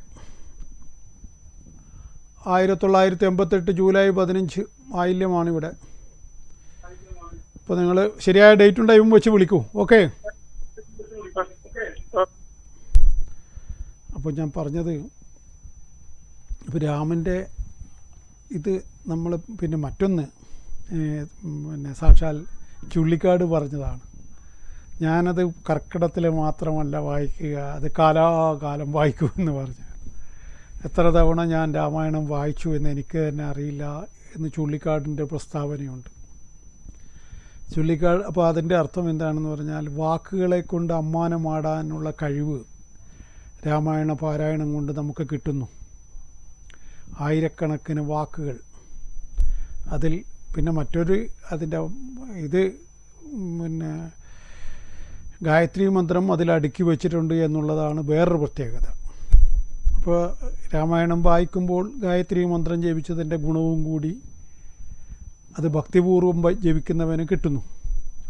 1988 ജൂലൈ 15 ആയില്യമാണ് ഇവിടെ. അപ്പോൾ നിങ്ങൾ ശരിയായ ഡേറ്റും ടൈമും വെച്ച് വിളിക്കൂ. ഓക്കെ. അപ്പോൾ ഞാൻ പറഞ്ഞത്, ഇപ്പോൾ രാമൻ്റെ ഇത് നമ്മൾ, പിന്നെ മറ്റൊന്ന് പിന്നെ സാക്ഷാൽ ചുള്ളിക്കാട് പറഞ്ഞതാണ്. ഞാനത് കർക്കിടത്തിൽ മാത്രമല്ല വായിക്കുക, അത് കാലാകാലം വായിക്കുമെന്ന് പറഞ്ഞു. എത്ര തവണ ഞാൻ രാമായണം വായിച്ചു എന്ന് എനിക്ക് തന്നെ അറിയില്ല എന്ന് ചുള്ളിക്കാടിൻ്റെ പ്രസ്താവനയുണ്ട്. ചുള്ളിക്കാട്, അപ്പോൾ അതിൻ്റെ അർത്ഥം എന്താണെന്ന് പറഞ്ഞാൽ, വാക്കുകളെ കൊണ്ട് അമ്മാനമാടാനുള്ള കഴിവ് രാമായണ പാരായണം കൊണ്ട് നമുക്ക് കിട്ടുന്നു. ആയിരക്കണക്കിന് വാക്കുകൾ. അതിൽ പിന്നെ മറ്റൊരു അതിൻ്റെ ഇത് പിന്നെ ഗായത്രി മന്ത്രം അതിൽ അടുക്കി വച്ചിട്ടുണ്ട് എന്നുള്ളതാണ് വേറൊരു പ്രത്യേകത. അപ്പോൾ രാമായണം വായിക്കുമ്പോൾ ഗായത്രി മന്ത്രം ജപിച്ചതിൻ്റെ ഗുണവും കൂടി അത് ഭക്തിപൂർവ്വം ജപിക്കുന്നവന് കിട്ടുന്നു.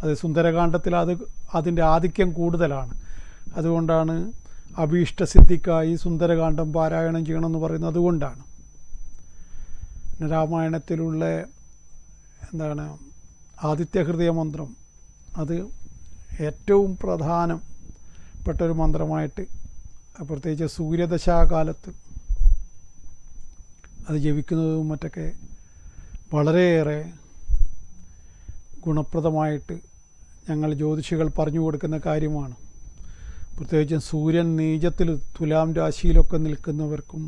അത് സുന്ദരകാന്ഡത്തിൽ അതിൻ്റെ ആധിക്യം കൂടുതലാണ്. അതുകൊണ്ടാണ് അഭീഷ്ടസിദ്ധിക്കായി സുന്ദരകാന്ഡം പാരായണം ചെയ്യണമെന്ന് പറയുന്നത്. അതുകൊണ്ടാണ് രാമായണത്തിലുള്ള എന്താണ് ആദിത്യഹൃദയ മന്ത്രം, അത് ഏറ്റവും പ്രധാനപ്പെട്ടൊരു മന്ത്രമായിട്ട്, പ്രത്യേകിച്ച് സൂര്യദശാകാലത്ത് അത് ജപിക്കുന്നതും മറ്റൊക്കെ വളരെയേറെ ഗുണപ്രദമായിട്ട് ഞങ്ങൾ ജ്യോതിഷികൾ പറഞ്ഞു കൊടുക്കുന്ന കാര്യമാണ്. പ്രത്യേകിച്ചും സൂര്യൻ നീചത്തിൽ തുലാം രാശിയിലൊക്കെ നിൽക്കുന്നവർക്കും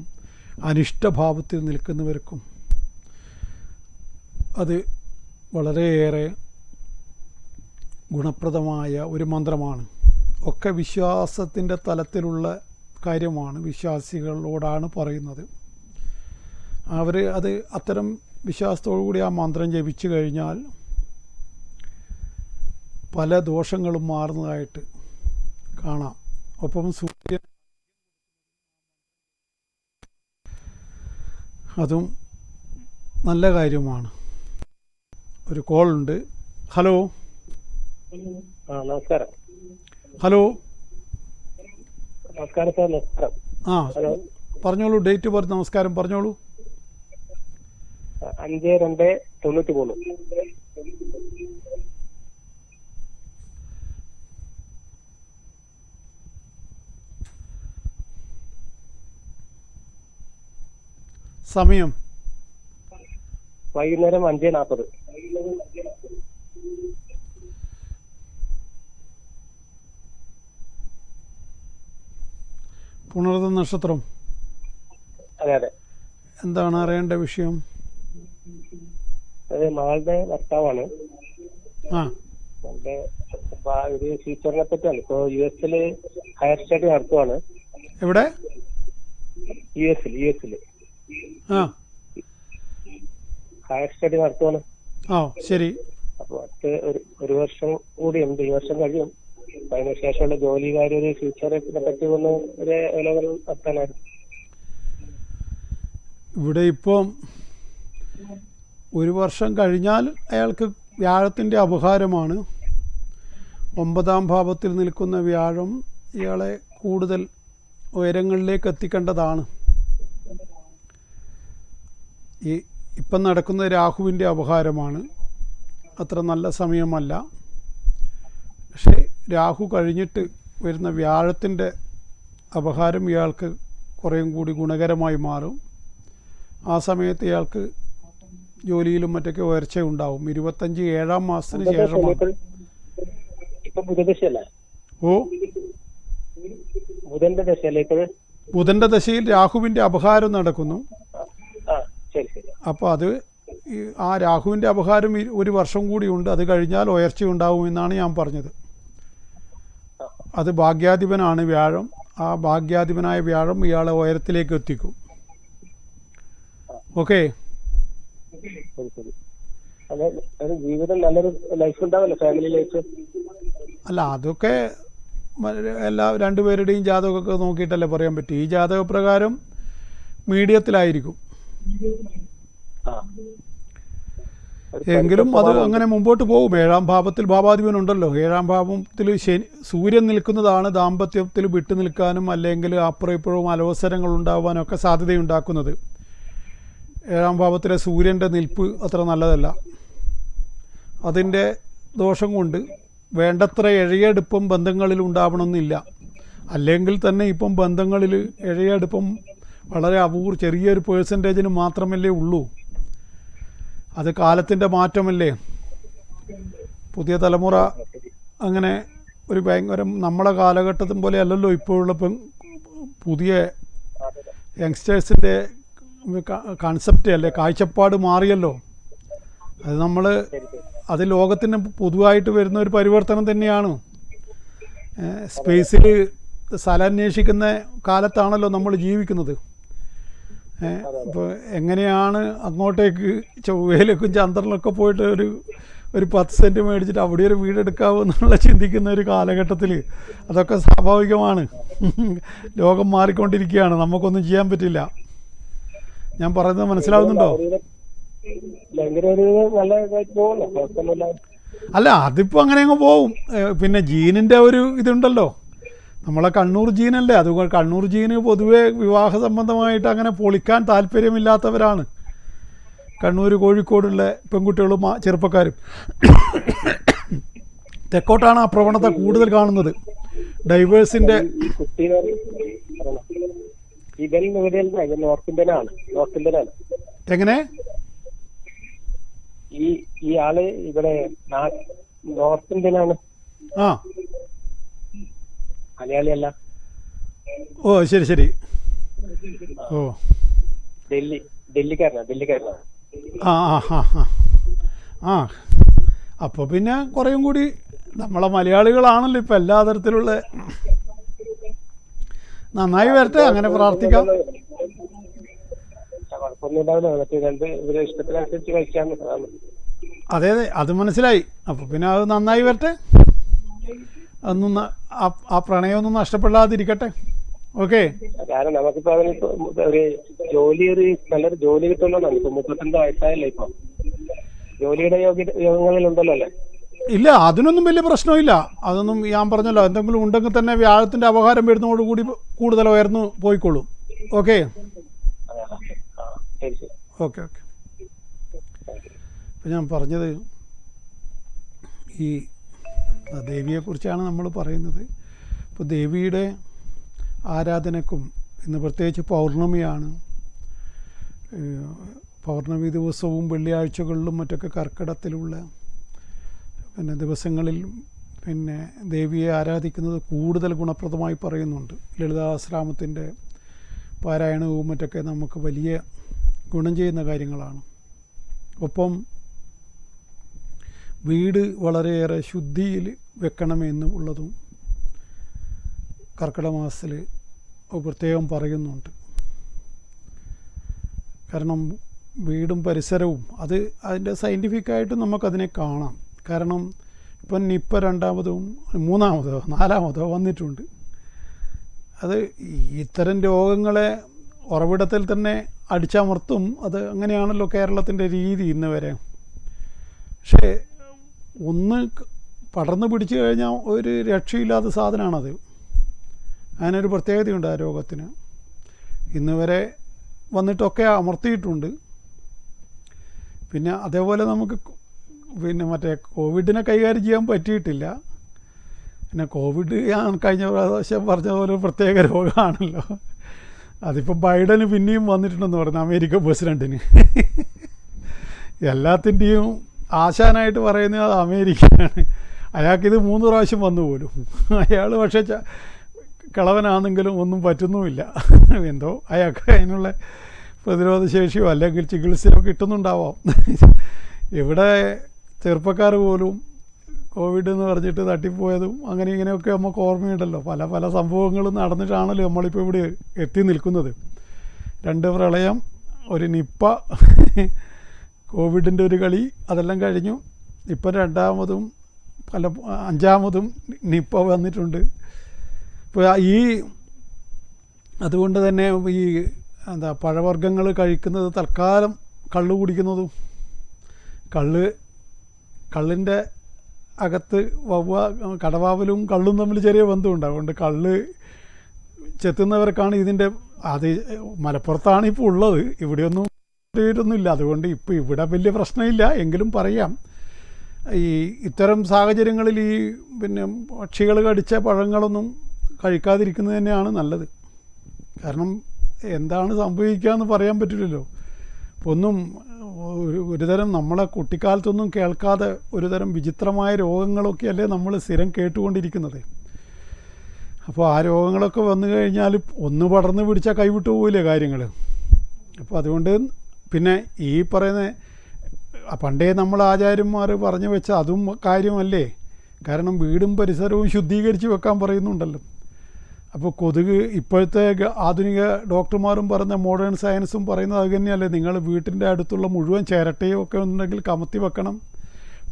അനിഷ്ടഭാവത്തിൽ നിൽക്കുന്നവർക്കും അത് വളരെയേറെ ഗുണപ്രദമായ ഒരു മന്ത്രമാണ്. ഒക്കെ വിശ്വാസത്തിൻ്റെ തലത്തിലുള്ള കാര്യമാണ്, വിശ്വാസികളോടാണ് പറയുന്നത്. അവർ അത് അത്തരം വിശ്വാസത്തോടു കൂടി ആ മന്ത്രം ജപിച്ചു കഴിഞ്ഞാൽ പല ദോഷങ്ങളും മാറുന്നതായിട്ട് കാണാം. ഒപ്പം സൂര്യൻ അതും നല്ല കാര്യമാണ്. ഒരു കോൾ ഉണ്ട്. ഹലോ നമസ്കാരം. ഹലോ നമസ്കാരം സാർ. നമസ്കാരം. ഹലോ, പറഞ്ഞോളൂ. ഡേറ്റ് പറഞ്ഞ് നമസ്കാരം പറഞ്ഞോളൂ. 5/2/93. സമയം വൈകുന്നേരം 5:40. പുണർദ നക്ഷത്രം. അതെ അതെ. എന്താണ് അറിയേണ്ട വിഷയം? അത് മകളുടെ ഭർത്താവാണ്. ആ നമ്മുടെ ഒരു ഫ്യൂച്ചറിനെ പറ്റിയാണ്. ഇപ്പോ US ഹയർ സ്റ്റഡി നടത്തുവാണ്. എവിടെ? US ആ ഹയർ സ്റ്റഡി നടത്തുവാണ്. ആ ശരി. അപ്പൊ അടുത്ത് ഒരു വർഷം കൂടി ഉണ്ട്. ഈ വർഷം കഴിയും. അപ്പൊ അതിനുശേഷമുള്ള ജോലി കാര്യം ഒരു ഫ്യൂച്ചറിനെ പറ്റി ഒന്ന് ഒരു ഇലകൾ നടത്താനായിരുന്നു. ഇവിടെ ഇപ്പം ഒരു വർഷം കഴിഞ്ഞാൽ അയാൾക്ക് വ്യാഴത്തിൻ്റെ അപഹാരമാണ്. 9ാം ഭാവത്തിൽ നിൽക്കുന്ന വ്യാഴം ഇയാളെ കൂടുതൽ ഉയരങ്ങളിലേക്ക് എത്തിക്കേണ്ടതാണ്. ഈ ഇപ്പം നടക്കുന്ന രാഹുവിൻ്റെ അപഹാരമാണ്, അത്ര നല്ല സമയമല്ല. പക്ഷേ രാഹു കഴിഞ്ഞിട്ട് വരുന്ന വ്യാഴത്തിൻ്റെ അപഹാരം ഇയാൾക്ക് കുറേയും കൂടി ഗുണകരമായി മാറും. ആ സമയത്ത് ഇയാൾക്ക് ജോലിയിലും മറ്റൊക്കെ ഉയർച്ച ഉണ്ടാവും. 25 7ാം മാസത്തിന് ശേഷമാണ്. ഇപ്പൊ ബുധദശയല്ലേ? ഓ, ബുധന്റെ ദശയല്ലേ ഇപ്പോഴ്? ബുധൻ്റെ ദശയിൽ രാഹുവിൻ്റെ അപഹാരം നടക്കുന്നു. ശരി ശരി. അപ്പോൾ അത് ആ രാഹുവിൻ്റെ അപഹാരം ഒരു വർഷം കൂടിയുണ്ട്. അത് കഴിഞ്ഞാൽ ഉയർച്ച ഉണ്ടാവുമെന്നാണ് ഞാൻ പറഞ്ഞത്. അത് ഭാഗ്യാധിപനാണ് വ്യാഴം. ആ ഭാഗ്യാധിപനായ വ്യാഴം ഇയാളെ ഉയരത്തിലേക്ക് എത്തിക്കും. ഓക്കെ. ജീവിതം നല്ലൊരു ലൈഫ് ഉണ്ടാവല്ലോ, ഫാമിലി ലൈഫ്. അല്ല, അതൊക്കെ രണ്ടുപേരുടെയും ജാതകമൊക്കെ നോക്കിയിട്ടല്ലേ പറയാൻ പറ്റും. ഈ ജാതകപ്രകാരം മീഡിയത്തിലായിരിക്കും. എങ്കിലും അത് അങ്ങനെ മുമ്പോട്ട് പോകും. 7ാം ഭാവത്തിൽ ഭാവാധിപനുണ്ടല്ലോ. 7ാം ഭാവത്തിൽ സൂര്യൻ നിൽക്കുന്നതാണ് ദാമ്പത്യത്തിൽ വിട്ടു നിൽക്കാനും അല്ലെങ്കിൽ അപ്പുറം ഇപ്പുറവും അലോസരങ്ങൾ ഉണ്ടാവാനും ഒക്കെ സാധ്യതയുണ്ടാക്കുന്നത്. 7ാം ഭാവത്തിലെ സൂര്യൻ്റെ നിൽപ്പ് അത്ര നല്ലതല്ല. അതിൻ്റെ ദോഷം കൊണ്ട് വേണ്ടത്ര ഇഴയടുപ്പം ബന്ധങ്ങളിൽ ഉണ്ടാവണമെന്നില്ല. അല്ലെങ്കിൽ തന്നെ ഇപ്പം ബന്ധങ്ങളിൽ ഇഴയടുപ്പം വളരെ ചെറിയൊരു പേഴ്സൻറ്റേജിന് മാത്രമല്ലേ ഉള്ളൂ. അത് കാലത്തിൻ്റെ മാറ്റമല്ലേ. പുതിയ തലമുറ അങ്ങനെ ഒരു ഭയങ്കര നമ്മളെ കാലഘട്ടത്തും പോലെ അല്ലല്ലോ ഇപ്പോഴുള്ള പുതിയ യങ്സ്റ്റേഴ്സിൻ്റെ കൺസെപ്റ്റ് അല്ലേ, കാഴ്ചപ്പാട് മാറിയല്ലോ. അത് അത് ലോകത്തിന് പൊതുവായിട്ട് വരുന്ന ഒരു പരിവർത്തനം തന്നെയാണ്. സ്പേസിൽ സ്ഥലം അന്വേഷിക്കുന്ന കാലത്താണല്ലോ നമ്മൾ ജീവിക്കുന്നത്. അപ്പോൾ എങ്ങനെയാണ് അങ്ങോട്ടേക്ക് ചൊവ്വയിലേക്കും ചന്ദ്രനിലൊക്കെ പോയിട്ട് ഒരു 10 സെൻറ്റ് മേടിച്ചിട്ട് അവിടെ ഒരു വീടെടുക്കാവൂ എന്നുള്ള ചിന്തിക്കുന്ന ഒരു കാലഘട്ടത്തിൽ അതൊക്കെ സ്വാഭാവികമാണ്. ലോകം മാറിക്കൊണ്ടിരിക്കുകയാണ്, നമുക്കൊന്നും ചെയ്യാൻ പറ്റില്ല. ഞാൻ പറയുന്നത് മനസ്സിലാവുന്നുണ്ടോ? അല്ല, അതിപ്പോൾ അങ്ങനെ അങ്ങ് പോവും. പിന്നെ ജീനിൻ്റെ ഒരു ഇതുണ്ടല്ലോ, നമ്മളെ കണ്ണൂർ ജീനല്ലേ. അതുകൊണ്ട് കണ്ണൂർ ജീന് പൊതുവേ വിവാഹ സംബന്ധമായിട്ട് അങ്ങനെ പൊളിക്കാൻ താല്പര്യമില്ലാത്തവരാണ് കണ്ണൂർ കോഴിക്കോടുള്ള പെൺകുട്ടികളും ചെറുപ്പക്കാരും. തെക്കോട്ടാണ് ആ പ്രവണത കൂടുതൽ കാണുന്നത്. ഡൈവേഴ്സിൻ്റെ എങ്ങനെ ഈ ആള് ഇവിടെ നോർത്ത് ഇന്ത്യനാണ്. ആ, മലയാളിയല്ല. ഓ ശരി ശരി. ഓ, ഡൽഹിക്കാരനാണ്. ആ ആ ആ ആ ആ അപ്പോൾ പിന്നെ കുറേയും കൂടി നമ്മളെ മലയാളികളാണല്ലോ ഇപ്പം എല്ലാ തരത്തിലുള്ള. നന്നായി വരട്ടെ, അങ്ങനെ പ്രാർത്ഥിക്കാം. അതെ അതെ, അത് മനസ്സിലായി. അപ്പോൾ പിന്നെ അത് നന്നായി വരട്ടെ. അതൊന്നും ആ പ്രണയമൊന്നും നഷ്ടപ്പെടാതിരിക്കട്ടെ. ഓക്കെ. കാരണം നമുക്കിപ്പോ ഒരു നല്ലൊരു ജോലി കിട്ടുമല്ലോ. ഇപ്പൊ 32 വയസ്സായല്ലേ, ഇപ്പൊ ജോലിയുടെ യോഗങ്ങളിലുണ്ടല്ലോ അല്ലേ? ഇല്ല, അതിനൊന്നും വലിയ പ്രശ്നമില്ല. അതൊന്നും ഞാൻ പറഞ്ഞല്ലോ, എന്തെങ്കിലും ഉണ്ടെങ്കിൽ തന്നെ വ്യാഴത്തിൻ്റെ അപഹാരം വരുന്നതോടുകൂടി കൂടുതൽ ഉയർന്നു പോയിക്കോളും. Okay okay okay. അപ്പം ഞാൻ പറഞ്ഞത് ഈ ദേവിയെക്കുറിച്ചാണ് നമ്മൾ പറയുന്നത്. ഇപ്പോൾ ദേവിയുടെ ആരാധനക്കും ഇന്ന് പ്രത്യേകിച്ച് പൗർണമിയാണ്. പൗർണമി ദിവസവും വെള്ളിയാഴ്ചകളിലും മറ്റൊക്കെ കർക്കിടത്തിലുള്ള ദിവസങ്ങളിൽ പിന്നെ ദേവിയെ ആരാധിക്കുന്നത് കൂടുതൽ ഗുണപ്രദമായി പറയുന്നുണ്ട്. ലളിതാസഹസ്രനാമത്തിൻ്റെ പാരായണവും മറ്റൊക്കെ നമുക്ക് വലിയ ഗുണം ചെയ്യുന്ന കാര്യങ്ങളാണ്. ഒപ്പം വീട് വളരെയേറെ ശുദ്ധിയിൽ വെക്കണമെന്ന് ഉള്ളതും കർക്കിടക മാസത്തിൽ പ്രത്യേകം പറയുന്നുണ്ട്. കാരണം വീടും പരിസരവും അതിൻ്റെ സയൻറ്റിഫിക്കായിട്ട് നമുക്കതിനെ കാണാം. കാരണം ഇപ്പം നിപ്പ 2ാമതോ 3ാമതോ 4ാമതോ വന്നിട്ടുണ്ട്. അത് ഇത്തരം രോഗങ്ങളെ ഉറവിടത്തിൽ തന്നെ അടിച്ചമർത്തും. അത് അങ്ങനെയാണല്ലോ കേരളത്തിൻ്റെ രീതി ഇന്ന് വരെ. പക്ഷേ ഒന്ന് പടർന്നു പിടിച്ചു കഴിഞ്ഞാൽ ഒരു രക്ഷയില്ലാത്ത സാധനമാണത്. അതിനൊരു പ്രത്യേകതയുണ്ട് ആ രോഗത്തിന്. ഇന്ന് വരെ വന്നിട്ടൊക്കെ അമർത്തിയിട്ടുണ്ട്. പിന്നെ അതേപോലെ നമുക്ക് മറ്റേ കോവിഡിനെ കൈകാര്യം ചെയ്യാൻ പറ്റിയിട്ടില്ല. പിന്നെ കോവിഡ് കഴിഞ്ഞ പ്രാവശ്യം പറഞ്ഞതുപോലെ ഒരു പ്രത്യേക രോഗമാണല്ലോ. അതിപ്പോൾ ബൈഡന് പിന്നെയും വന്നിട്ടുണ്ടെന്ന് പറഞ്ഞു, അമേരിക്കൻ പ്രസിഡൻറ്റിന്. എല്ലാത്തിൻ്റെയും ആശാനായിട്ട് പറയുന്നത് അമേരിക്കയാണ്. അയാൾക്കിത് 3 പ്രാവശ്യം വന്നു പോലും. അയാൾ പക്ഷേ കിളവനാണെങ്കിലും ഒന്നും പറ്റുന്നുമില്ല. എന്തോ അയാൾക്ക് അതിനുള്ള പ്രതിരോധ ശേഷിയോ അല്ലെങ്കിൽ ചികിത്സയോ കിട്ടുന്നുണ്ടാവാം. ഇവിടെ ചെറുപ്പക്കാർ പോലും കോവിഡ് എന്ന് പറഞ്ഞിട്ട് തട്ടിപ്പോയതും അങ്ങനെ ഇങ്ങനെയൊക്കെ നമുക്ക് ഓർമ്മയുണ്ടല്ലോ. പല പല സംഭവങ്ങളും നടന്നിട്ടാണല്ലോ നമ്മളിപ്പോൾ ഇവിടെ എത്തി നിൽക്കുന്നത്. 2 പ്രളയം, ഒരു നിപ്പ, കോവിഡിൻ്റെ ഒരു കളി, അതെല്ലാം കഴിഞ്ഞു. ഇപ്പം 2ാമതും 5ാമതും നിപ്പ വന്നിട്ടുണ്ട്. ഇപ്പോൾ അതുകൊണ്ട് തന്നെ ഈ പഴവർഗ്ഗങ്ങൾ കഴിക്കുന്നത്, തൽക്കാലം കള്ള് കുടിക്കുന്നതും, കള്ളിൻ്റെ അകത്ത് കടവാവലും കള്ളും തമ്മിൽ ചെറിയ ബന്ധമുണ്ട്. അതുകൊണ്ട് കള്ള് ചെത്തുന്നവർക്കാണ് ഇതിൻ്റെ മലപ്പുറത്താണ് ഇപ്പോൾ ഉള്ളത്. ഇവിടെയൊന്നും ഇല്ല. അതുകൊണ്ട് ഇപ്പോൾ ഇവിടെ വലിയ പ്രശ്നമില്ല. എങ്കിലും പറയാം, ഇത്തരം സാഹചര്യങ്ങളിൽ പക്ഷികൾ കടിച്ച പഴങ്ങളൊന്നും കഴിക്കാതിരിക്കുന്നത് തന്നെയാണ് നല്ലത്. കാരണം എന്താണ് സംഭവിക്കുക എന്ന് പറയാൻ പറ്റില്ലല്ലോ. ഇപ്പോൾ ഒരുതരം നമ്മളെ കുട്ടിക്കാലത്തൊന്നും കേൾക്കാതെ ഒരുതരം വിചിത്രമായ രോഗങ്ങളൊക്കെ അല്ലേ നമ്മൾ സ്ഥിരം കേട്ടുകൊണ്ടിരിക്കുന്നത്. അപ്പോൾ ആ രോഗങ്ങളൊക്കെ വന്നു കഴിഞ്ഞാൽ ഒന്ന് പടർന്ന് പിടിച്ചാൽ കൈവിട്ടു പോകില്ലേ കാര്യങ്ങൾ. അപ്പോൾ അതുകൊണ്ട് പിന്നെ ഈ പറയുന്ന പണ്ടേ നമ്മൾ ആചാര്യന്മാർ പറഞ്ഞു വെച്ച അതും കാര്യമല്ലേ. കാരണം വീടും പരിസരവും ശുദ്ധീകരിച്ച് വെക്കാൻ പറയുന്നുണ്ടല്ലോ. അപ്പോൾ കൊതുക് ഇപ്പോഴത്തെ ആധുനിക ഡോക്ടർമാരും പറയുന്ന മോഡേൺ സയൻസും പറയുന്നത് അത് തന്നെയല്ലേ. നിങ്ങൾ വീട്ടിൻ്റെ അടുത്തുള്ള മുഴുവൻ ചിരട്ടയും ഒക്കെ ഉണ്ടെങ്കിൽ കമത്തി വെക്കണം.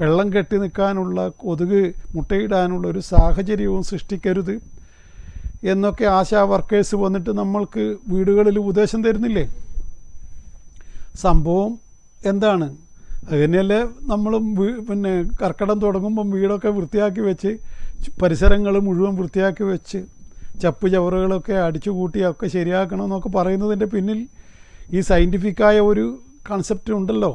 വെള്ളം കെട്ടി നിൽക്കാനുള്ള, കൊതുക് മുട്ടയിടാനുള്ള ഒരു സാഹചര്യവും സൃഷ്ടിക്കരുത് എന്നൊക്കെ ആശാ വർക്കേഴ്സ് വന്നിട്ട് നമ്മൾക്ക് വീടുകളിൽ ഉപദേശം തരുന്നില്ലേ. സംഭവം എന്താണ്? അത് തന്നെയല്ലേ നമ്മളും കർക്കിടകം തുടങ്ങുമ്പം വീടൊക്കെ വൃത്തിയാക്കി വെച്ച്, പരിസരങ്ങൾ മുഴുവൻ വൃത്തിയാക്കി വെച്ച്, ചപ്പ് ചവറുകളൊക്കെ അടിച്ചു കൂട്ടിയൊക്കെ ശരിയാക്കണമെന്നൊക്കെ പറയുന്നതിൻ്റെ പിന്നിൽ ഈ സയൻറ്റിഫിക്കായ ഒരു കൺസെപ്റ്റ് ഉണ്ടല്ലോ.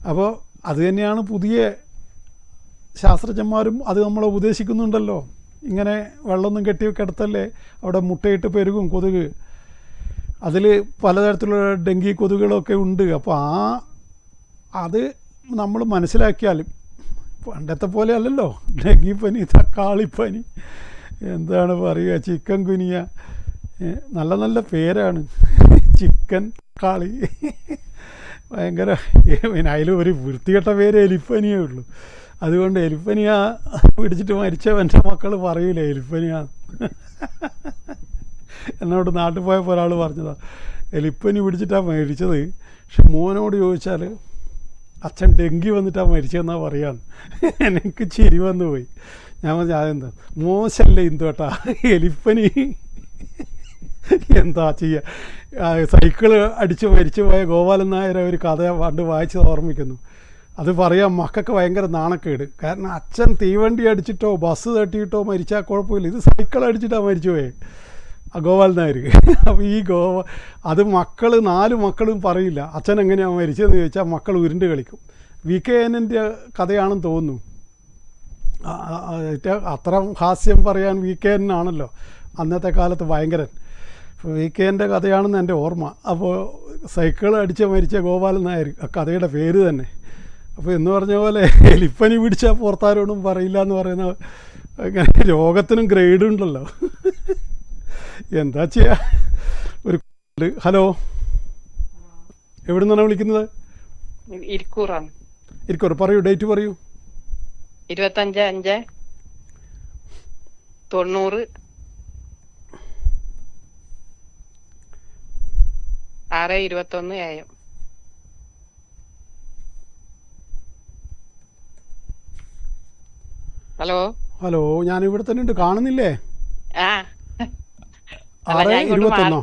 അപ്പോൾ അത് തന്നെയാണ് പുതിയ ശാസ്ത്രജ്ഞന്മാരും അത് നമ്മളെ ഉപദേശിക്കുന്നുണ്ടല്ലോ. ഇങ്ങനെ വെള്ളമൊന്നും കെട്ടി കിടത്തല്ലേ, അവിടെ മുട്ടയിട്ട് പെരുകും കൊതുക്. അതിൽ പലതരത്തിലുള്ള ഡെങ്കി കൊതുകുകളൊക്കെ ഉണ്ട്. അപ്പോൾ അത് നമ്മൾ മനസ്സിലാക്കിയാലും പണ്ടത്തെ പോലെ അല്ലല്ലോ. ഡെങ്കിപ്പനി, തക്കാളിപ്പനി, എന്താണ് പറയുക, ചിക്കൻ ഗുനിയ, നല്ല നല്ല പേരാണ്. ചിക്കൻ, തക്കാളി, ഭയങ്കര. അതിൽ ഒരു വൃത്തികെട്ട പേര് എലിപ്പനിയേ ഉള്ളൂ. അതുകൊണ്ട് എലിപ്പനിയ പിടിച്ചിട്ട് മരിച്ചവൻ്റെ മക്കൾ പറയൂലേ എലിപ്പനിയ. എന്നോട് നാട്ടിൽ പോയപ്പോൾ ഒരാൾ പറഞ്ഞതാണ്, എലിപ്പനി പിടിച്ചിട്ടാണ് മരിച്ചത്. പക്ഷെ മോനോട് ചോദിച്ചാൽ അച്ഛൻ ഡെങ്കി വന്നിട്ടാണ് മരിച്ചതെന്നാണ് പറയാൻ. എനിക്ക് ചിരി വന്നു പോയി. ഞാൻ പറഞ്ഞു അതെന്താ മോശമല്ലേ ഇന്തുവേട്ടാ, എലിപ്പനി എന്താ ചെയ്യുക. സൈക്കിള് അടിച്ച് മരിച്ചു പോയ ഗോപാലൻ നായർ ഒരു കഥ പണ്ട് വായിച്ചത് ഓർമ്മിക്കുന്നു. അത് പറയാം മക്കൾക്ക് ഭയങ്കര നാണക്കേട്. കാരണം അച്ഛൻ തീവണ്ടി അടിച്ചിട്ടോ ബസ് തട്ടിയിട്ടോ മരിച്ചാൽ കുഴപ്പമില്ല, ഇത് സൈക്കിൾ അടിച്ചിട്ടാണ് മരിച്ചു പോയേ ആ ഗോപാലൻ നായർ. അപ്പോൾ അത് 4 മക്കളും പറയില്ല അച്ഛൻ എങ്ങനെയാണ് മരിച്ചതെന്ന് ചോദിച്ചാൽ മക്കൾ ഉരുണ്ട് കളിക്കും. VKNൻ്റെ കഥയാണെന്ന് തോന്നുന്നു. അത്ര ഹാസ്യം പറയാൻ VKN ആണല്ലോ അന്നത്തെ കാലത്ത് ഭയങ്കരൻ. VKNൻ്റെ കഥയാണെന്ന് എൻ്റെ ഓർമ്മ. അപ്പോൾ സൈക്കിൾ അടിച്ച് മരിച്ച ഗോപാലൻ നായർ, ആ കഥയുടെ പേര് തന്നെ. അപ്പോൾ എന്ന് പറഞ്ഞ പോലെ എലിപ്പനി പിടിച്ചാൽ പുറത്താരോടും പറയില്ല എന്ന് പറയുന്ന അങ്ങനെ രോഗത്തിനും ഗ്രേഡ് ഉണ്ടല്ലോ. എന്താ ചെയ്യാ. ഒരു ഹലോ, എവിടെ നിന്നാണ് വിളിക്കുന്നത്? ഇരിക്കൂറാണ്. ഇരിക്കൂർ, പറയൂ, ഡേറ്റ് പറയൂ. 25/5/90 6:21 AM. ഹലോ ഹലോ, ഞാൻ ഇവിടെ തന്നെ ഉണ്ട്, കാണുന്നില്ലേ? ആ 6:21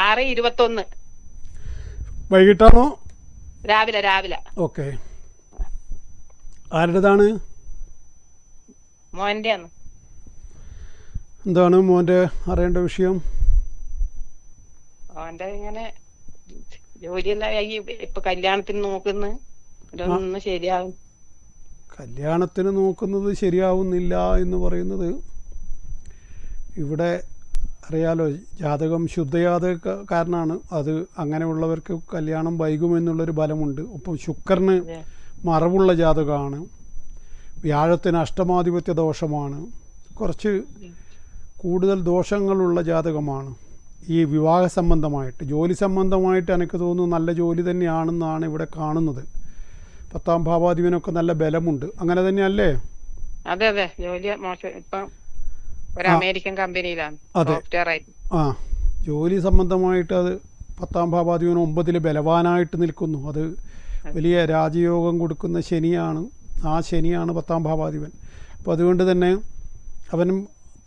6:21 വൈകിട്ടാണോ? രാവിലെ. ഓക്കെ. ആരുടേതാണ്? മോന്റെ ആണ്. എന്താണ് മോൻ്റെ അറിയേണ്ട വിഷയം? മോന്റെ ഇങ്ങനെ ജോലിയെല്ലാം ആയി, ഇപ്പൊ കല്യാണത്തിന് നോക്കുന്നു. ഒന്നും ശരിയാവും. കല്യാണത്തിന് നോക്കുന്നത് ശരിയാവുന്നില്ല എന്ന് പറയുന്നത് ഇവിടെ അറിയാലോ, ജാതകം ശുദ്ധജാതകക്കാരനാണ്. അത് അങ്ങനെയുള്ളവർക്ക് കല്യാണം വൈകുമെന്നുള്ളൊരു ബലമുണ്ട്. ഒപ്പം ശുക്രന് മറവുള്ള ജാതകമാണ്, വ്യാഴത്തിന് അഷ്ടമാധിപത്യ ദോഷമാണ്, കുറച്ച് കൂടുതൽ ദോഷങ്ങളുള്ള ജാതകമാണ്. ഈ വിവാഹ സംബന്ധമായിട്ട്, ജോലി സംബന്ധമായിട്ട് എനിക്ക് തോന്നുന്നു നല്ല ജോലി തന്നെയാണെന്നാണ് ഇവിടെ കാണുന്നത്. 10ാം ഭാവാധിപനൊക്കെ നല്ല ബലമുണ്ട്. അങ്ങനെ തന്നെയല്ലേ? അതെ ജോലി മോശം. ഇപ്പം ഒരു അമേരിക്കൻ കമ്പനിയിലാണ് സോഫ്റ്റ്വെയർ ആയിട്ട്. ജോലി സംബന്ധമായിട്ട് അത് 10ാം ഭാവാധിപൻ 9 ബലവാനായിട്ട് നിൽക്കുന്നു. അത് വലിയ രാജയോഗം കൊടുക്കുന്ന ശനിയാണ്. ആ ശനിയാണ് 10ാം ഭാവാധിപൻ. അപ്പോൾ അതുകൊണ്ട് തന്നെ അവനും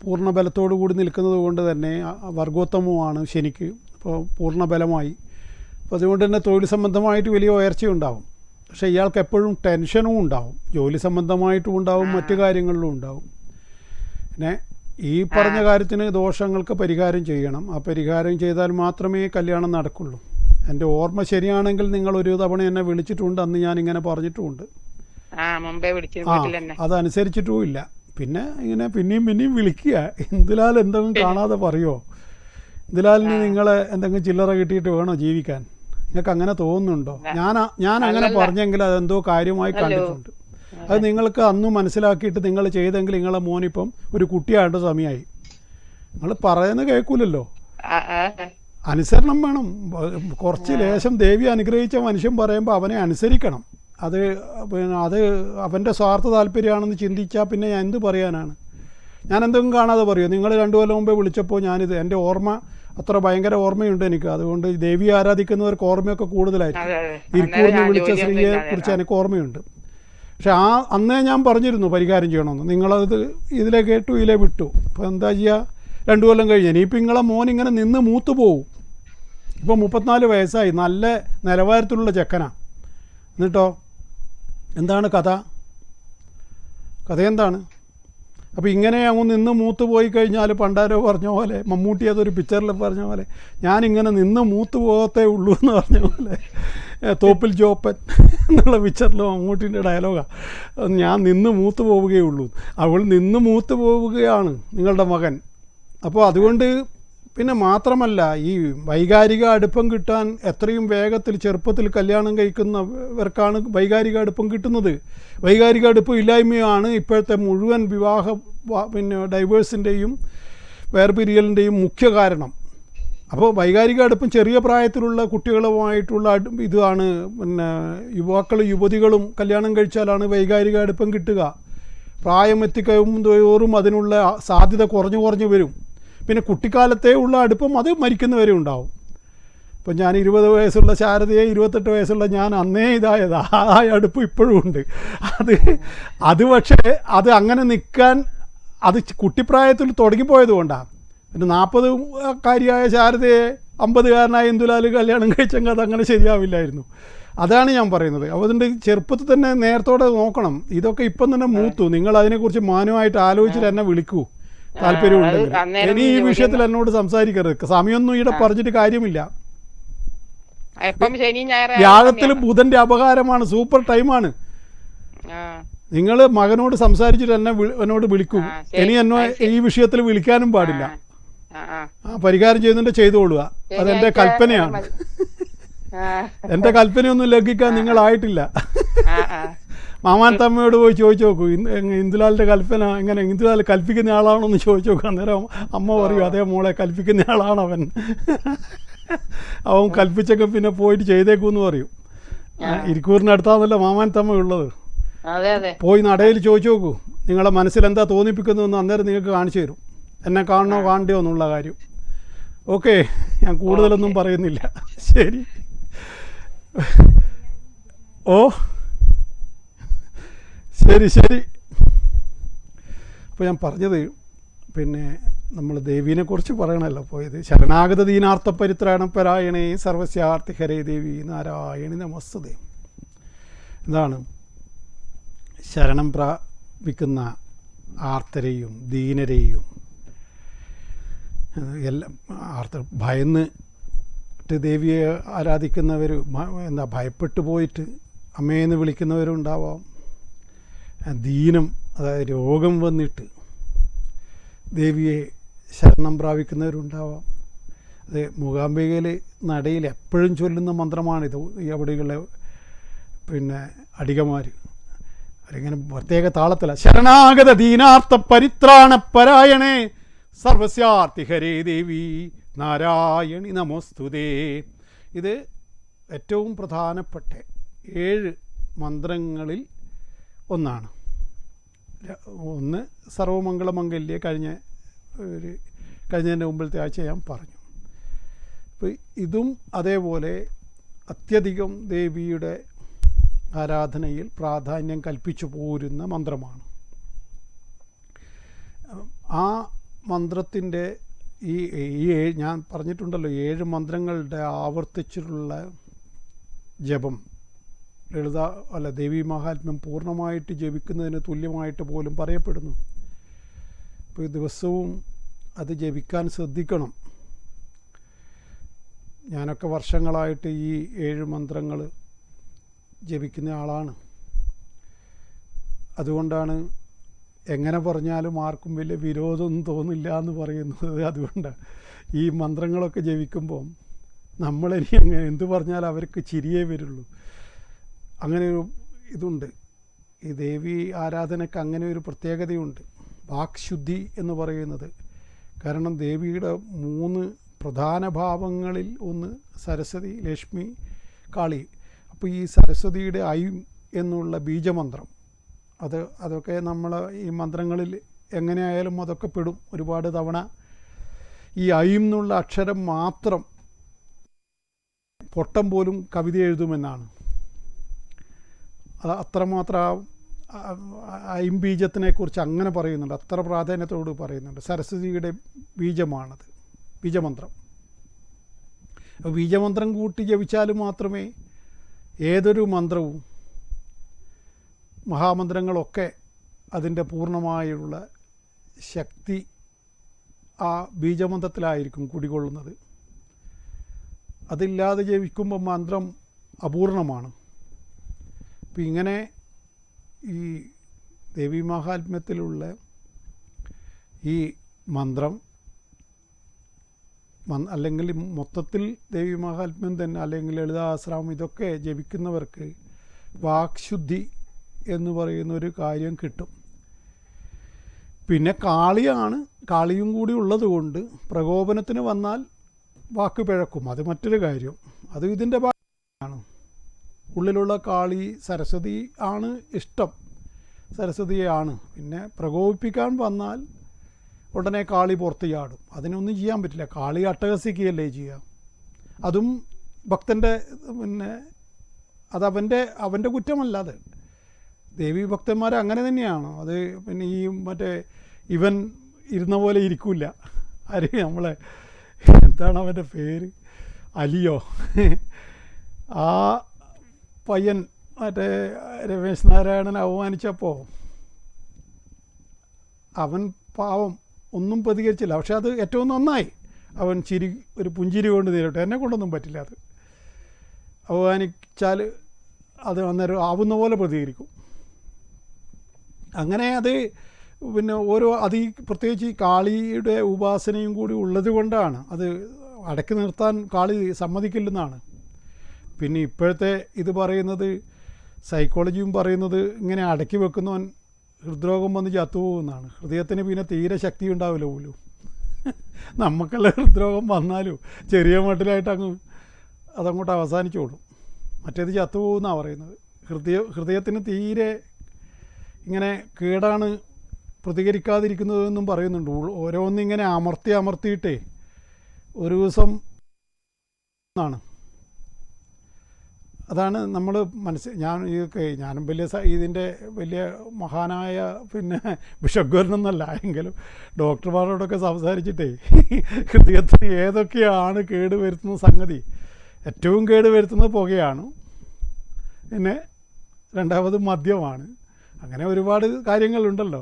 പൂർണ്ണ ബലത്തോടു കൂടി നിൽക്കുന്നത് കൊണ്ട് തന്നെ വർഗോത്തമമാണ് ശനിക്ക്. അപ്പോൾ പൂർണ്ണ ബലമായി. അപ്പോൾ അതുകൊണ്ട് തന്നെ തൊഴിൽ സംബന്ധമായിട്ട് വലിയ ഉയർച്ചയുണ്ടാവും. പക്ഷേ ഇയാൾക്ക് എപ്പോഴും ടെൻഷനും ഉണ്ടാവും. ജോലി സംബന്ധമായിട്ടും ഉണ്ടാവും, മറ്റു കാര്യങ്ങളിലും ഉണ്ടാവും. പിന്നെ ഈ പറഞ്ഞ കാര്യത്തിന് ദോഷങ്ങൾക്ക് പരിഹാരം ചെയ്യണം. ആ പരിഹാരം ചെയ്താൽ മാത്രമേ കല്യാണം നടക്കുള്ളൂ. എൻ്റെ ഓർമ്മ ശരിയാണെങ്കിൽ നിങ്ങൾ ഒരു തവണ എന്നെ വിളിച്ചിട്ടുണ്ട്, അന്ന് ഞാനിങ്ങനെ പറഞ്ഞിട്ടുമുണ്ട്. അതനുസരിച്ചിട്ടും ഇല്ല. പിന്നെ ഇങ്ങനെ പിന്നെയും വിളിക്കുക. എന്തിലാൽ എന്തെങ്കിലും കാണാതെ പറയുമോ? എന്തിലാലിന് നിങ്ങളെ എന്തെങ്കിലും ചില്ലറ കിട്ടിയിട്ട് വേണോ ജീവിക്കാൻ? നിങ്ങൾക്ക് അങ്ങനെ തോന്നുന്നുണ്ടോ? ഞാൻ അങ്ങനെ പറഞ്ഞെങ്കിൽ അതെന്തോ കാര്യമായി കണ്ടിട്ടുണ്ട്. അത് നിങ്ങൾക്ക് അന്ന് മനസ്സിലാക്കിയിട്ട് നിങ്ങൾ ചെയ്തെങ്കിൽ നിങ്ങളെ മോനിപ്പം ഒരു കുട്ടിയായിട്ട് സമയമായി. നിങ്ങൾ പറയുന്നത് കേൾക്കൂലല്ലോ. അനുസരണം വേണം. കുറച്ച് ലേശം ദേവി അനുഗ്രഹിച്ച മനുഷ്യൻ പറയുമ്പോൾ അവനെ അനുസരിക്കണം. അത് അവൻ്റെ സ്വാർത്ഥ താല്പര്യമാണെന്ന് ചിന്തിച്ചാൽ പിന്നെ ഞാൻ എന്ത് പറയാനാണ്? ഞാൻ എന്തെങ്കിലും കാണാതെ പറയുമോ? നിങ്ങൾ 2 കൊല്ലം മുമ്പേ വിളിച്ചപ്പോൾ ഞാനിത്, എൻ്റെ ഓർമ്മ അത്ര ഭയങ്കര ഓർമ്മയുണ്ട് എനിക്ക്. അതുകൊണ്ട് ദേവിയെ ആരാധിക്കുന്നവർക്ക് ഓർമ്മയൊക്കെ കൂടുതലായിരിക്കും. ഇരിക്കൂർന്ന് വിളിച്ച സ്ത്രീയെ കുറിച്ച് എനിക്ക് ഓർമ്മയുണ്ട്. പക്ഷെ അന്നേ ഞാൻ പറഞ്ഞിരുന്നു പരിഹാരം ചെയ്യണമെന്ന്. നിങ്ങളത് ഇതിലെ കേട്ടു, ഇതിലെ വിട്ടു. ഇപ്പോൾ എന്താ ചെയ്യുക? 2 കൊല്ലം കഴിഞ്ഞ് ഇനിയിപ്പോൾ നിങ്ങളെ മോനിങ്ങനെ നിന്ന് മൂത്തു പോവും. ഇപ്പോൾ 34 വയസ്സായി, നല്ല നിലവാരത്തിലുള്ള ചെക്കനാണ്. എന്നിട്ടോ എന്താണ് കഥ എന്താണ്? അപ്പോൾ ഇങ്ങനെ അങ്ങ് നിന്ന് മൂത്ത് പോയി കഴിഞ്ഞാൽ പണ്ടാരോ പറഞ്ഞ പോലെ, മമ്മൂട്ടി അതൊരു പിക്ചറിൽ പറഞ്ഞ പോലെ, ഞാനിങ്ങനെ നിന്ന് മൂത്ത് പോകത്തേ ഉള്ളൂ എന്ന് പറഞ്ഞ പോലെ, തോപ്പിൽ ജോപ്പൻ എന്നുള്ള പിക്ചറിൽ മമ്മൂട്ടിൻ്റെ ഡയലോഗാണ്. ഞാൻ നിന്ന് മൂത്ത് പോവുകയുള്ളൂ. അവൾ നിന്ന് മൂത്ത് പോവുകയാണ് നിങ്ങളുടെ മകൻ. അപ്പോൾ അതുകൊണ്ട് പിന്നെ മാത്രമല്ല, ഈ വൈകാരിക അടുപ്പം കിട്ടാൻ എത്രയും വേഗത്തിൽ ചെറുപ്പത്തിൽ കല്യാണം കഴിക്കുന്നവർക്കാണ് വൈകാരിക അടുപ്പം കിട്ടുന്നത്. വൈകാരിക അടുപ്പം ഇല്ലായ്മയാണ് ഇപ്പോഴത്തെ മുഴുവൻ ഡൈവേഴ്സിൻ്റെയും വേർപിരിയലിൻ്റെയും മുഖ്യ കാരണം. അപ്പോൾ വൈകാരിക അടുപ്പം ചെറിയ പ്രായത്തിലുള്ള കുട്ടികളുമായിട്ടുള്ള ഇതാണ്. യുവതികളും കല്യാണം കഴിച്ചാലാണ് വൈകാരിക അടുപ്പം കിട്ടുക. പ്രായം എത്തിക്കഴിയുമ്പോഴും അതിനുള്ള സാധ്യത കുറഞ്ഞു വരും. പിന്നെ കുട്ടിക്കാലത്തേ ഉള്ള അടുപ്പം അത് മരിക്കുന്നവരെ ഉണ്ടാവും. ഇപ്പം ഞാൻ 20 വയസ്സുള്ള ശാരദയെ 28 വയസ്സുള്ള ഞാൻ അന്നേ ഇതായത് ആ അടുപ്പം ഇപ്പോഴും ഉണ്ട്. അത് പക്ഷേ അത് അങ്ങനെ നിൽക്കാൻ അത് കുട്ടിപ്രായത്തിൽ തുടങ്ങിപ്പോയത് കൊണ്ടാണ്. പിന്നെ 40-കാരിയായ ശാരദയെ 50-കാരനായ ഇന്ദുലാൽ കല്യാണം കഴിച്ചെങ്കിൽ അതങ്ങനെ ശരിയാവില്ലായിരുന്നു. അതാണ് ഞാൻ പറയുന്നത്. അതുകൊണ്ട് ചെറുപ്പത്തിൽ തന്നെ നേരത്തോടെ നോക്കണം. ഇതൊക്കെ ഇപ്പം തന്നെ മൂത്തു. നിങ്ങൾ അതിനെക്കുറിച്ച് മാന്യമായിട്ട് ആലോചിച്ചിട്ട് എന്നെ വിളിക്കൂ, താല്പര്യമുണ്ടെങ്കിൽ. ഇനി ഈ വിഷയത്തിൽ എന്നോട് സംസാരിക്കരുത്. സമയമൊന്നും ഇവിടെ പറഞ്ഞിട്ട് കാര്യമില്ല. വ്യാഴത്തിൽ ബുധന്റെ അപകാരമാണ്, സൂപ്പർ ടൈമാണ്. നിങ്ങൾ മകനോട് സംസാരിച്ചിട്ട് എന്നോട് വിളിക്കൂ. ഇനി എന്നെ ഈ വിഷയത്തിൽ വിളിക്കാനും പാടില്ല. പരിഹാരം ചെയ്യുന്നുണ്ട് ചെയ്തുകൊള്ളുക. അതെന്റെ കൽപ്പനയാണ്. ആ എൻ്റെ കൽപ്പനയൊന്നും ലംഘിക്കാൻ നിങ്ങളായിട്ടില്ല. ആ ആ മാമാൻ തമ്മയോട് പോയി ചോദിച്ചു നോക്കൂ, ഇന്ദുലാലിൻ്റെ കൽപ്പന എങ്ങനെ, ഇന്ദുലാൽ കൽപ്പിക്കുന്ന ആളാണോ എന്ന് ചോദിച്ചു നോക്കൂ. അന്നേരം അമ്മ പറയും, അതേ മോളെ കൽപ്പിക്കുന്ന ആളാണ് അവൻ, അവൻ കൽപ്പിച്ചൊക്കെ പിന്നെ പോയിട്ട് ചെയ്തേക്കൂന്ന് പറയും. ഇരിക്കൂറിനടുത്താന്നല്ലോ മാമാൻ തമ്മ ഉള്ളത്. അതെ അതെ പോയി നടയിൽ ചോദിച്ചു നോക്കൂ, നിങ്ങളെ മനസ്സിൽ എന്താ തോന്നിപ്പിക്കുന്നതെന്ന് അന്നേരം നിങ്ങൾക്ക് കാണിച്ചു തരും, എന്നെ കാണണോ കാണണ്ടയോ എന്നുള്ള കാര്യം. ഓക്കെ, ഞാൻ കൂടുതലൊന്നും പറയുന്നില്ല. ശരി. ഓ ശരി ശരി. അപ്പോൾ ഞാൻ പറഞ്ഞത് പിന്നെ നമ്മൾ ദേവീനെക്കുറിച്ച് പറയണമല്ലോ പോയത്. ശരണാഗത ദീനാർത്ഥ പരിത്രാണപരായണേ സർവസ്യാർത്ഥി ഹരേ ദേവി നാരായണി നമസ്തുതേ. എന്താണ് ശരണം പ്രാപിക്കുന്ന ആർത്തരെയും ദീനരെയും എല്ലാം ഭയന്നിട്ട് ദേവിയെ ആരാധിക്കുന്നവർ, എന്താ ഭയപ്പെട്ടു പോയിട്ട് അമ്മയെന്ന് വിളിക്കുന്നവരുണ്ടാവാം. ദീനം, അതായത് രോഗം വന്നിട്ട് ദേവിയെ ശരണം പ്രാപിക്കുന്നവരുണ്ടാവാം. അത് മൂകാംബികയിൽ നടയിൽ എപ്പോഴും ചൊല്ലുന്ന മന്ത്രമാണിത്. ഈ അവിടെയുള്ള പിന്നെ അടികമാർ അവരിങ്ങനെ പ്രത്യേക താളത്തിലാണ്. ശരണാഗത ദീനാർത്ഥ പരിത്രാണപരായണേ സർവസ്യാർത്ഥി ഹരേ ദേവി നാരായണി നമോസ്തുതേ. ഇത് ഏറ്റവും പ്രധാനപ്പെട്ട 7 മന്ത്രങ്ങളിൽ ഒന്നാണ്. ഒന്ന് സർവമംഗളമംഗല്യ കഴിഞ്ഞതിൻ്റെ മുമ്പിലത്തെ ആഴ്ച ഞാൻ പറഞ്ഞു. അപ്പോൾ ഇതും അതേപോലെ അത്യധികം ദേവിയുടെ ആരാധനയിൽ പ്രാധാന്യം കൽപ്പിച്ചു പോരുന്ന മന്ത്രമാണ്. ആ മന്ത്രത്തിൻ്റെ ഈ ഞാൻ പറഞ്ഞിട്ടുണ്ടല്ലോ 7 മന്ത്രങ്ങളുടെ ആവർത്തിച്ചിട്ടുള്ള ജപം ദേവീ മഹാത്മ്യം പൂർണ്ണമായിട്ട് ജപിക്കുന്നതിന് തുല്യമായിട്ട് പോലും പറയപ്പെടുന്നു. അപ്പോൾ ഈ ദിവസവും അത് ജപിക്കാൻ ശ്രദ്ധിക്കണം. ഞാനൊക്കെ വർഷങ്ങളായിട്ട് ഈ 7 മന്ത്രങ്ങൾ ജപിക്കുന്ന ആളാണ്. അതുകൊണ്ടാണ് എങ്ങനെ പറഞ്ഞാലും ആർക്കും വലിയ വിരോധമൊന്നും തോന്നില്ല എന്ന് പറയുന്നത്. അതുകൊണ്ടാണ് ഈ മന്ത്രങ്ങളൊക്കെ ജപിക്കുമ്പം നമ്മളിനി അങ്ങനെ എന്ത് പറഞ്ഞാലും അവർക്ക് ചിരിയേ വരുള്ളൂ. അങ്ങനെയൊരു ഇതുണ്ട്. ഈ ദേവി ആരാധനയ്ക്ക് അങ്ങനെ ഒരു പ്രത്യേകതയുണ്ട്, വാക്ശുദ്ധി എന്ന് പറയുന്നത്. കാരണം ദേവിയുടെ 3 പ്രധാന ഭാവങ്ങളിൽ ഒന്ന് സരസ്വതി, ലക്ഷ്മി, കാളി. അപ്പോൾ ഈ സരസ്വതിയുടെ ഐം എന്നുള്ള ബീജമന്ത്രം അതൊക്കെ നമ്മൾ ഈ മന്ത്രങ്ങളിൽ എങ്ങനെയായാലും അതൊക്കെ പെടും. ഒരുപാട് തവണ ഈ ഐം എന്നുള്ള അക്ഷരം മാത്രം പൊട്ടം പോലും കവിത എഴുതുമെന്നാണ്. അത് അത്രമാത്രം ഐം ബീജത്തിനെക്കുറിച്ച് അങ്ങനെ പറയുന്നുണ്ട്, അത്ര പ്രാധാന്യത്തോട് പറയുന്നുണ്ട്. സരസ്വതിയുടെ ബീജമാണത്, ബീജമന്ത്രം. ബീജമന്ത്രം കൂട്ടി ജപിച്ചാൽ മാത്രമേ ഏതൊരു മന്ത്രവും മഹാമന്ത്രങ്ങളൊക്കെ അതിൻ്റെ പൂർണ്ണമായുള്ള ശക്തി ആ ബീജമന്ത്രത്തിലായിരിക്കും കുടികൊള്ളുന്നത്. അതില്ലാതെ ജപിക്കുമ്പോൾ മന്ത്രം അപൂർണമാണ്. അപ്പം ഇങ്ങനെ ഈ ദേവീ മഹാത്മ്യത്തിലുള്ള ഈ മന്ത്രം അല്ലെങ്കിൽ മൊത്തത്തിൽ ദേവീ മഹാത്മ്യം തന്നെ, അല്ലെങ്കിൽ ലളിതാസഹസ്രനാമം ഇതൊക്കെ ജപിക്കുന്നവർക്ക് വാക്ശുദ്ധി എന്ന് പറയുന്നൊരു കാര്യം കിട്ടും. പിന്നെ കാളിയും കൂടി ഉള്ളത് കൊണ്ട് പ്രകോപനത്തിന് വന്നാൽ വാക്ക് പിഴക്കും, അത് മറ്റൊരു കാര്യം. അത് ഇതിൻ്റെ ഭാഗമാണ്. ഉള്ളിലുള്ള കാളി സരസ്വതി ആണ്, ഇഷ്ടം സരസ്വതിയാണ്. പിന്നെ പ്രകോപിപ്പിക്കാൻ വന്നാൽ ഉടനെ കാളി പുറത്ത് ചാടും. അതിനൊന്നും ചെയ്യാൻ പറ്റില്ല. കാളി അട്ടഹസിക്കുകയല്ലേ ചെയ്യുക. അതും ഭക്തൻ്റെ പിന്നെ അത് അവൻ്റെ കുറ്റമല്ല. അത് ദേവീ ഭക്തന്മാർ അങ്ങനെ തന്നെയാണ്. അത് പിന്നെ ഈ ഇവൻ ഇരുന്ന പോലെ ഇരിക്കില്ല. ആര് നമ്മളെ എന്താണ് അവൻ്റെ പേര്, അലിയോ, ആ പയ്യൻ രമേശ് നാരായണൻ അവമാനിച്ചപ്പോൾ അവൻ പാവം ഒന്നും പ്രതികരിച്ചില്ല. പക്ഷെ അത് ഏറ്റവും നന്നായി. അവൻ ഒരു പുഞ്ചിരി കൊണ്ട് നേരിട്ട്, എന്നെ കൊണ്ടൊന്നും പറ്റില്ല. അത് അവമാനിച്ചാൽ അത് അന്നേരം ആവുന്ന പോലെ പ്രതികരിക്കും. അങ്ങനെ അത് പിന്നെ പ്രത്യേകിച്ച് ഈ കാളിയുടെ ഉപാസനയും കൂടി ഉള്ളത് കൊണ്ടാണ് അത് അടക്കി നിർത്താൻ കാളി സമ്മതിക്കില്ലെന്നാണ്. പിന്നെ ഇപ്പോഴത്തെ ഇത് പറയുന്നത് സൈക്കോളജിയും പറയുന്നത് ഇങ്ങനെ അടക്കി വെക്കുന്നവൻ ഹൃദ്രോഗം വന്ന് ചത്തുപോകുന്നതാണ്. ഹൃദയത്തിന് പിന്നെ തീരെ ശക്തി ഉണ്ടാവില്ല പോലും. നമുക്കെല്ലാം ഹൃദ്രോഗം വന്നാലും ചെറിയ മട്ടിലായിട്ട് അതങ്ങോട്ട് അവസാനിച്ചോളും. മറ്റേത് ചത്തുപോകുന്നാണ് പറയുന്നത്. ഹൃദയത്തിന് തീരെ ഇങ്ങനെ കേടാണ് പ്രതികരിക്കാതിരിക്കുന്നതെന്നും പറയുന്നുണ്ട്. ഓരോന്നിങ്ങനെ അമർത്തിയിട്ടേ ഒരു ദിവസം ആണ്. അതാണ് നമ്മൾ ഞാനും ഇതിൻ്റെ വലിയ മഹാനായ പിന്നെ ബിഷഗ്വരനൊന്നല്ല, എങ്കിലും ഡോക്ടർമാരോടൊക്കെ സംസാരിച്ചിട്ടേ ഹൃദയത്തിന് ഏതൊക്കെയാണ് കേട് വരുത്തുന്ന സംഗതി, ഏറ്റവും കേട് വരുത്തുന്നത് പുകയാണ്, പിന്നെ രണ്ടാമത് മദ്യമാണ്, അങ്ങനെ ഒരുപാട് കാര്യങ്ങളുണ്ടല്ലോ.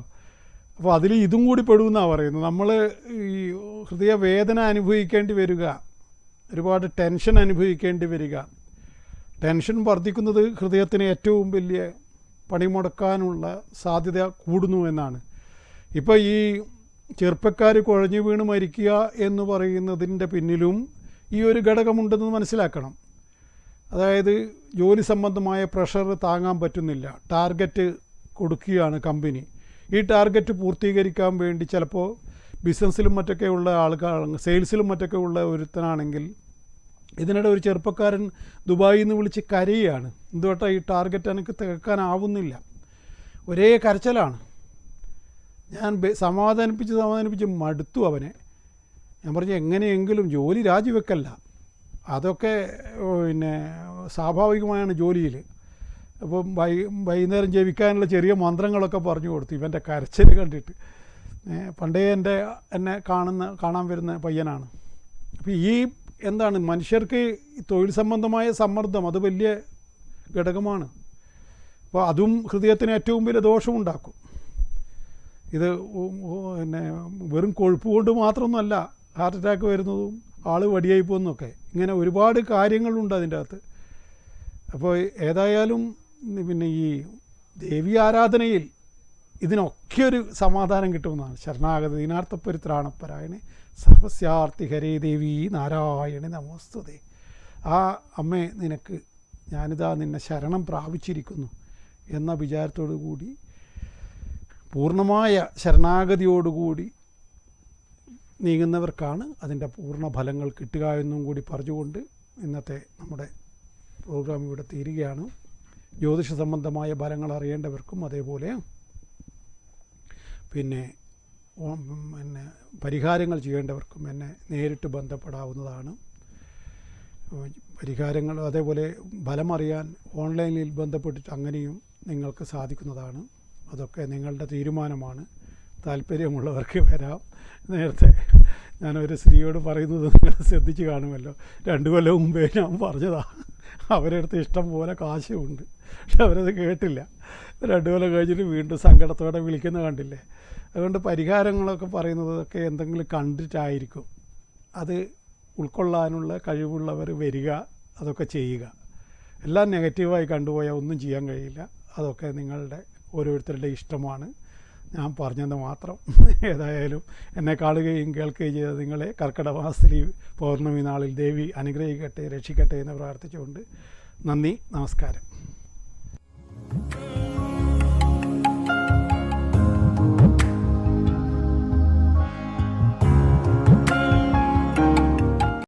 അപ്പോൾ അതിൽ ഇതും കൂടി പെടുമെന്നാണ് പറയുന്നത്. നമ്മൾ ഈ ഹൃദയവേദന അനുഭവിക്കേണ്ടി വരിക, ഒരുപാട് ടെൻഷൻ അനുഭവിക്കേണ്ടി വരിക. ടെൻഷൻ വർദ്ധിക്കുന്നത് ഹൃദയത്തിന് ഏറ്റവും വലിയ പണിമുടക്കാനുള്ള സാധ്യത കൂടുന്നു എന്നാണ്. ഇപ്പോൾ ഈ ചെറുപ്പക്കാർ കുഴഞ്ഞു വീണ് മരിക്കുക എന്ന് പറയുന്നതിൻ്റെ പിന്നിലും ഈ ഒരു ഘടകമുണ്ടെന്ന് മനസ്സിലാക്കണം. അതായത് ജോലി സംബന്ധമായ പ്രഷർ താങ്ങാൻ പറ്റുന്നില്ല, ടാർഗറ്റ് കൊടുക്കുകയാണ് കമ്പനി. ഈ ടാർഗറ്റ് പൂർത്തീകരിക്കാൻ വേണ്ടി ചിലപ്പോൾ ബിസിനസ്സിലും മറ്റൊക്കെ ഉള്ള ആൾക്കാർ, സെയിൽസിലും മറ്റൊക്കെ ഉള്ള ഒരുത്തനാണെങ്കിൽ ഇതിനിടെ ഒരു ചെറുപ്പക്കാരൻ ദുബായിൽ നിന്ന് വിളിച്ച് കരയുകയാണ്. എന്തുകൊണ്ടാണ് ഈ ടാർഗറ്റ് എനിക്ക് തികക്കാനാവുന്നില്ല, ഒരേ കരച്ചിലാണ്. ഞാൻ സമാധാനിപ്പിച്ച് മടുത്തു അവനെ. ഞാൻ പറഞ്ഞു എങ്ങനെയെങ്കിലും ജോലി രാജിവെക്കല്ല, അതൊക്കെ പിന്നെ സ്വാഭാവികമായാണ് ജോലിയിൽ. അപ്പം വൈകുന്നേരം ജപിക്കാനുള്ള ചെറിയ മന്ത്രങ്ങളൊക്കെ പറഞ്ഞു കൊടുത്തു ഇവൻ്റെ കരച്ചിൽ കണ്ടിട്ട്. പണ്ടേ എന്നെ കാണാൻ വരുന്ന പയ്യനാണ്. അപ്പോൾ ഈ എന്താണ് മനുഷ്യർക്ക് തൊഴിൽ സംബന്ധമായ സമ്മർദ്ദം അത് വലിയ ഘടകമാണ്. അപ്പോൾ അതും ഹൃദയത്തിന് ഏറ്റവും വലിയ ദോഷമുണ്ടാക്കും. ഇത് പിന്നെ വെറും കൊഴുപ്പ് കൊണ്ട് മാത്രമൊന്നുമല്ല ഹാർട്ട് അറ്റാക്ക് വരുന്നതും ആൾ വടിയായി പോകുന്നതൊക്കെ, ഇങ്ങനെ ഒരുപാട് കാര്യങ്ങളുണ്ട് അതിൻ്റെ അകത്ത്. അപ്പോൾ ഏതായാലും പിന്നെ ഈ ദേവി ആരാധനയിൽ ഇതിനൊക്കെ ഒരു സമാധാനം കിട്ടുമെന്നാണ്. ശരണാഗത ദീനാർത്ഥപരിത്രാണപരായണേ സർവസ്യാർത്ഥി ഹരേ ദേവി നാരായണി നമോസ്തുതേ. ആ അമ്മേ നിനക്ക് ഞാനിതാ നിന്നെ ശരണം പ്രാപിച്ചിരിക്കുന്നു എന്ന വിചാരത്തോടു കൂടി, പൂർണ്ണമായ ശരണാഗതിയോടുകൂടി നീങ്ങുന്നവർക്കാണ് അതിൻ്റെ പൂർണ്ണ ഫലങ്ങൾ കിട്ടുക എന്നും കൂടി പറഞ്ഞുകൊണ്ട് ഇന്നത്തെ നമ്മുടെ പ്രോഗ്രാം ഇവിടെ തീരുകയാണ്. ജ്യോതിഷ സംബന്ധമായ ഫലങ്ങൾ അറിയേണ്ടവർക്കും അതേപോലെ പിന്നെ പരിഹാരങ്ങൾ ചെയ്യേണ്ടവർക്കും എന്നെ നേരിട്ട് ബന്ധപ്പെടാവുന്നതാണ്. പരിഹാരങ്ങൾ അതേപോലെ ഫലമറിയാൻ ഓൺലൈനിൽ ബന്ധപ്പെട്ടിട്ട് അങ്ങനെയും നിങ്ങൾക്ക് സാധിക്കുന്നതാണ്. അതൊക്കെ നിങ്ങളുടെ തീരുമാനമാണ്. താല്പര്യമുള്ളവർക്ക് വരാം. നേരത്തെ ഞാനൊരു സ്ത്രീയോട് പറയുന്നത് നിങ്ങൾ ശ്രദ്ധിച്ച് കാണുമല്ലോ, 2 കൊല്ലം മുമ്പേ ഞാൻ പറഞ്ഞതാണ്. അവരെടുത്ത് ഇഷ്ടം പോലെ കാശുമുണ്ട്, പക്ഷെ അവരത് കേട്ടില്ല. 2 കൊല്ലം കഴിഞ്ഞിട്ട് വീണ്ടും സങ്കടത്തോടെ വിളിക്കുന്ന കണ്ടില്ലേ. അതുകൊണ്ട് പരിഹാരങ്ങളൊക്കെ പറയുന്നതൊക്കെ എന്തെങ്കിലും കണ്ടിട്ടായിരിക്കും. അത് ഉൾക്കൊള്ളാനുള്ള കഴിവുള്ളവർ വരിക, അതൊക്കെ ചെയ്യുക. എല്ലാം നെഗറ്റീവായി കണ്ടുപോയാൽ ഒന്നും ചെയ്യാൻ കഴിയില്ല. അതൊക്കെ നിങ്ങളുടെ ഓരോരുത്തരുടെ ഇഷ്ടമാണ്, ഞാൻ പറഞ്ഞത് മാത്രം. ഏതായാലും എന്നെ കാണുകയും കേൾക്കുകയും ചെയ്ത നിങ്ങളെ കർക്കിടമാസത്തിലെ പൗർണമി നാളിൽ ദേവി അനുഗ്രഹിക്കട്ടെ, രക്ഷിക്കട്ടെ എന്ന് പ്രാർത്ഥിച്ചുകൊണ്ട് നന്ദി, നമസ്കാരം.